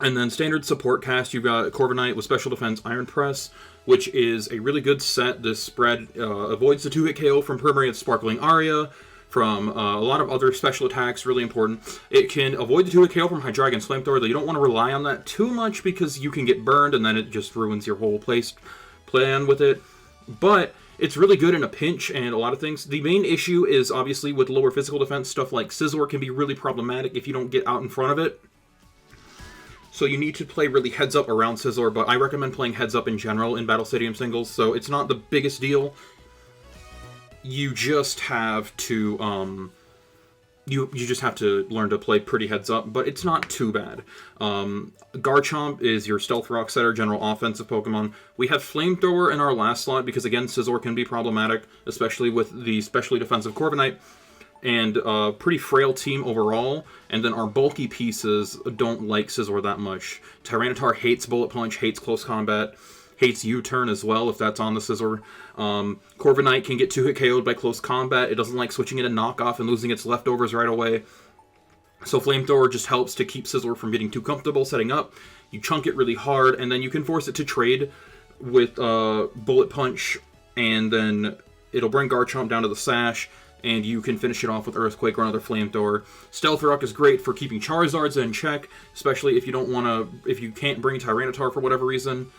and then standard support cast, you've got Corviknight with Special Defense Iron Press, which is a really good set. This spread avoids the 2-hit KO from Permeate Sparkling Aria, from a lot of other special attacks, really important. It can avoid the 2-hit KO from Hydreigon's Flamethrower, though you don't want to rely on that too much because you can get burned and then it just ruins your whole plan with it. But it's really good in a pinch and a lot of things. The main issue is obviously with lower physical defense, stuff like Scizor can be really problematic if you don't get out in front of it. So you need to play really heads up around Scizor, but I recommend playing heads up in general in Battle Stadium singles, so it's not the biggest deal. You just have to, you just have to learn to play pretty heads up, but it's not too bad. Garchomp is your Stealth Rock Setter, general offensive Pokemon. We have Flamethrower in our last slot because, again, Scizor can be problematic, especially with the specially defensive Corviknight. And a pretty frail team overall, and then our bulky pieces don't like Scizor that much. Tyranitar hates Bullet Punch, hates Close Combat, hates U-Turn as well if that's on the Scizor. Corviknight can get 2-hit KO'd by Close Combat. It doesn't like switching into Knockoff and losing its leftovers right away. So Flamethrower just helps to keep Scizor from getting too comfortable setting up. You chunk it really hard, and then you can force it to trade with Bullet Punch, and then it'll bring Garchomp down to the Sash, and you can finish it off with Earthquake or another Flamethrower. Stealth Rock is great for keeping Charizards in check, especially if you don't want to, if you can't bring Tyranitar for whatever reason.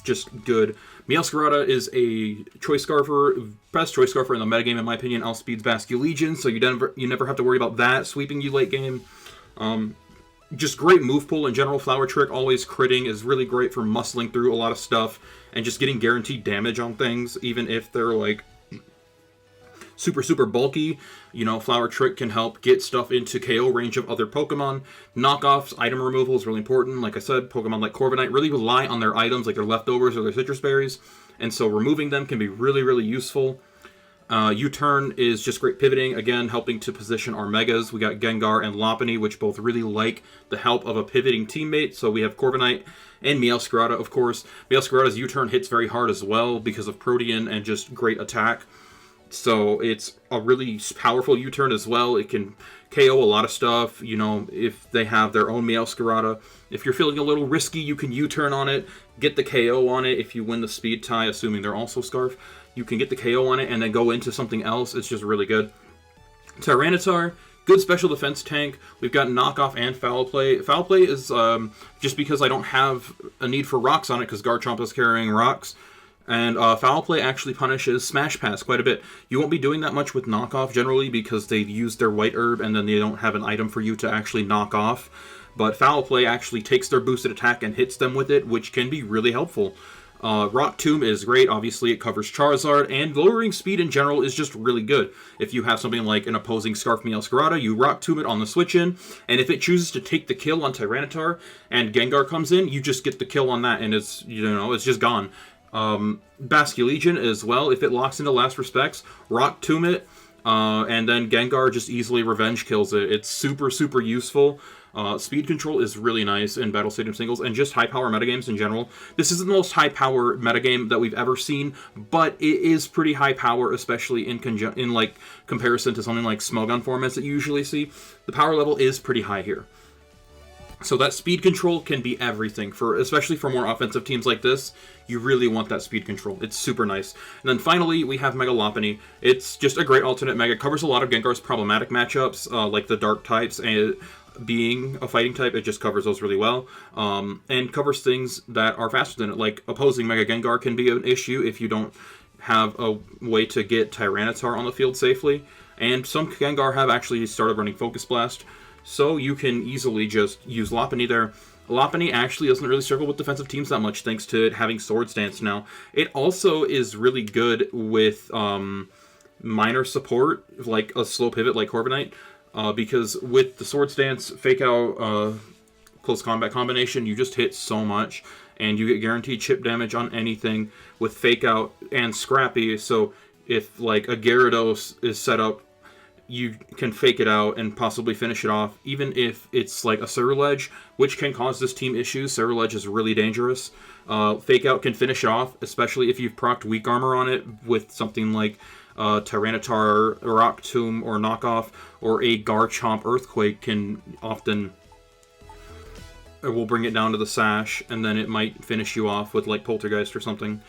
Just good. Meowscarada is a Choice Scarfer, best Choice Scarfer in the metagame in my opinion. Outspeeds Basculegion, so you never have to worry about that sweeping you late game. Just great move pool in general. Flower Trick, always critting, is really great for muscling through a lot of stuff and just getting guaranteed damage on things, even if they're like super bulky. You know, Flower Trick can help get stuff into KO range of other Pokemon. Knockoffs, item removal is really important. Like I said, Pokemon like Corviknight really rely on their items, like their leftovers or their citrus berries, and so removing them can be really useful. U-Turn is just great pivoting, again, helping to position our Megas. We got Gengar and Lopunny, which both really like the help of a pivoting teammate. So we have Corviknight and Meowscarada, of course. Meowscarada's U-Turn hits very hard as well because of Protean and just great attack. So it's a really powerful U-Turn as well. It can KO a lot of stuff, you know, if they have their own Meowscarada. If you're feeling a little risky, you can U-Turn on it, get the KO on it. If you win the speed tie, assuming they're also Scarf, you can get the KO on it and then go into something else. It's just really good. Tyranitar, good special defense tank. We've got Knockoff and Foul Play. Foul Play is just because I don't have a need for rocks on it because Garchomp is carrying rocks. And Foul Play actually punishes Smash Pass quite a bit. You won't be doing that much with Knockoff generally because they use their White Herb and then they don't have an item for you to actually knock off. But Foul Play actually takes their boosted attack and hits them with it, which can be really helpful. Rock Tomb is great. Obviously, it covers Charizard, and lowering speed in general is just really good. If you have something like an opposing Scarf Meowscarada, you Rock Tomb it on the switch in, and if it chooses to take the kill on Tyranitar and Gengar comes in, you just get the kill on that, and it's just gone. Basculegion as well. If it locks into Last Respects, Rock Tomb it, and then Gengar just easily revenge kills it. It's super, super useful. Speed control is really nice in Battle Stadium singles and just high power metagames in general. This isn't the most high power metagame that we've ever seen, but it is pretty high power, especially in comparison to something like Smogon formats that you usually see. The power level is pretty high here. So that speed control can be everything, especially for more offensive teams like this. You really want that speed control. It's super nice. And then finally, we have Mega Lopunny. It's just a great alternate Mega. It covers a lot of Gengar's problematic matchups, like the Dark types, and being a fighting type, it just covers those really well. And covers things that are faster than it, like opposing Mega Gengar can be an issue if you don't have a way to get Tyranitar on the field safely. And some Gengar have actually started running Focus Blast, so you can easily just use Lopunny there. Lopunny actually doesn't really struggle with defensive teams that much thanks to it having Swords Dance now. It also is really good with minor support, like a slow pivot like Corviknight, because with the Swords Dance, Fake Out, Close Combat combination, you just hit so much, and you get guaranteed chip damage on anything with Fake Out and Scrappy, so if like a Gyarados is set up, you can fake it out and possibly finish it off, even if it's like a Ceruledge, which can cause this team issues. Ceruledge is really dangerous. Fake Out can finish it off, especially if you've procced Weak Armor on it with something like Tyranitar, Rock Tomb, or Knockoff, or a Garchomp Earthquake can often... It will bring it down to the Sash, and then it might finish you off with like Poltergeist or something.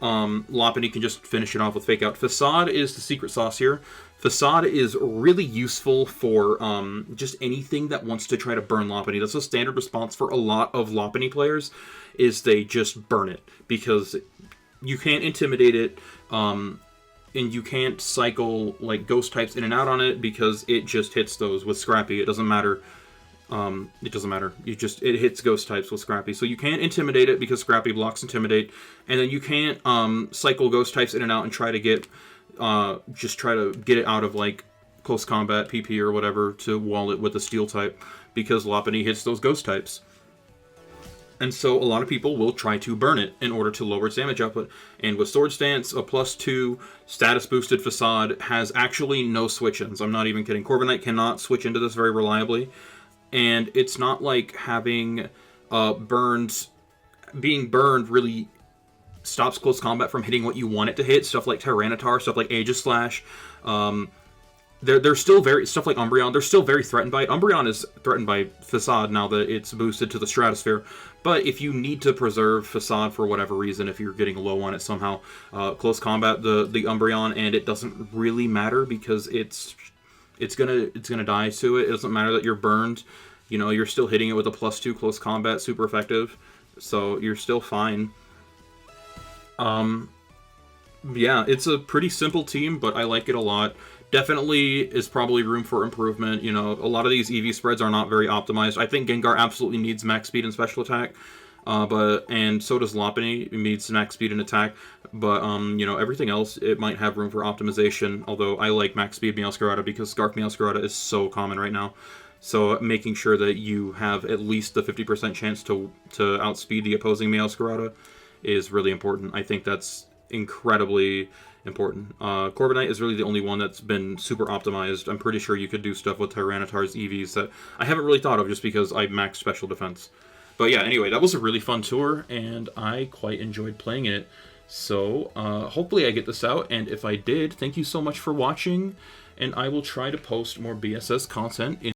Lopunny can just finish it off with Fake Out. Facade is the secret sauce here. Facade is really useful for just anything that wants to try to burn Lopunny. That's a standard response for a lot of Lopunny players, is they just burn it, because you can't intimidate it, and you can't cycle like ghost types in and out on it, because it just hits those with Scrappy. It doesn't matter. It doesn't matter. It hits ghost types with Scrappy. So you can't intimidate it because Scrappy blocks Intimidate, and then you can't cycle ghost types in and out and try to get it out of like close combat, PP or whatever, to wall it with a Steel type, because Lopunny hits those ghost types. And so a lot of people will try to burn it in order to lower its damage output. And with Swords Dance, a +2 status boosted Facade has actually no switch-ins. I'm not even kidding. Corviknight cannot switch into this very reliably. And it's not like having being burned really stops close combat from hitting what you want it to hit. Stuff like Tyranitar, stuff like Aegislash. They're still stuff like Umbreon, they're still very threatened by it. Umbreon is threatened by Facade now that it's boosted to the Stratosphere. But if you need to preserve Facade for whatever reason, if you're getting low on it somehow, close combat the Umbreon, and it doesn't really matter because it's gonna die to it. It doesn't matter that you're burned. You know, you're still hitting it with a +2 close combat, super effective. So you're still fine. Yeah, it's a pretty simple team, but I like it a lot. Definitely is probably room for improvement. You know, a lot of these EV spreads are not very optimized. I think Gengar absolutely needs max speed and special attack. And so does Lopunny. It needs max speed and attack. But, you know, everything else, it might have room for optimization. Although I like max speed Meowscarada because Scarf Meowscarada is so common right now. So making sure that you have at least the 50% chance to outspeed the opposing Meowscarada is really important. I think that's incredibly important. Corviknight is really the only one that's been super optimized. I'm pretty sure you could do stuff with Tyranitar's EVs that I haven't really thought of just because I maxed special defense. But yeah, anyway, that was a really fun tour, and I quite enjoyed playing it. So, hopefully I get this out, and if I did, thank you so much for watching, and I will try to post more BSS content in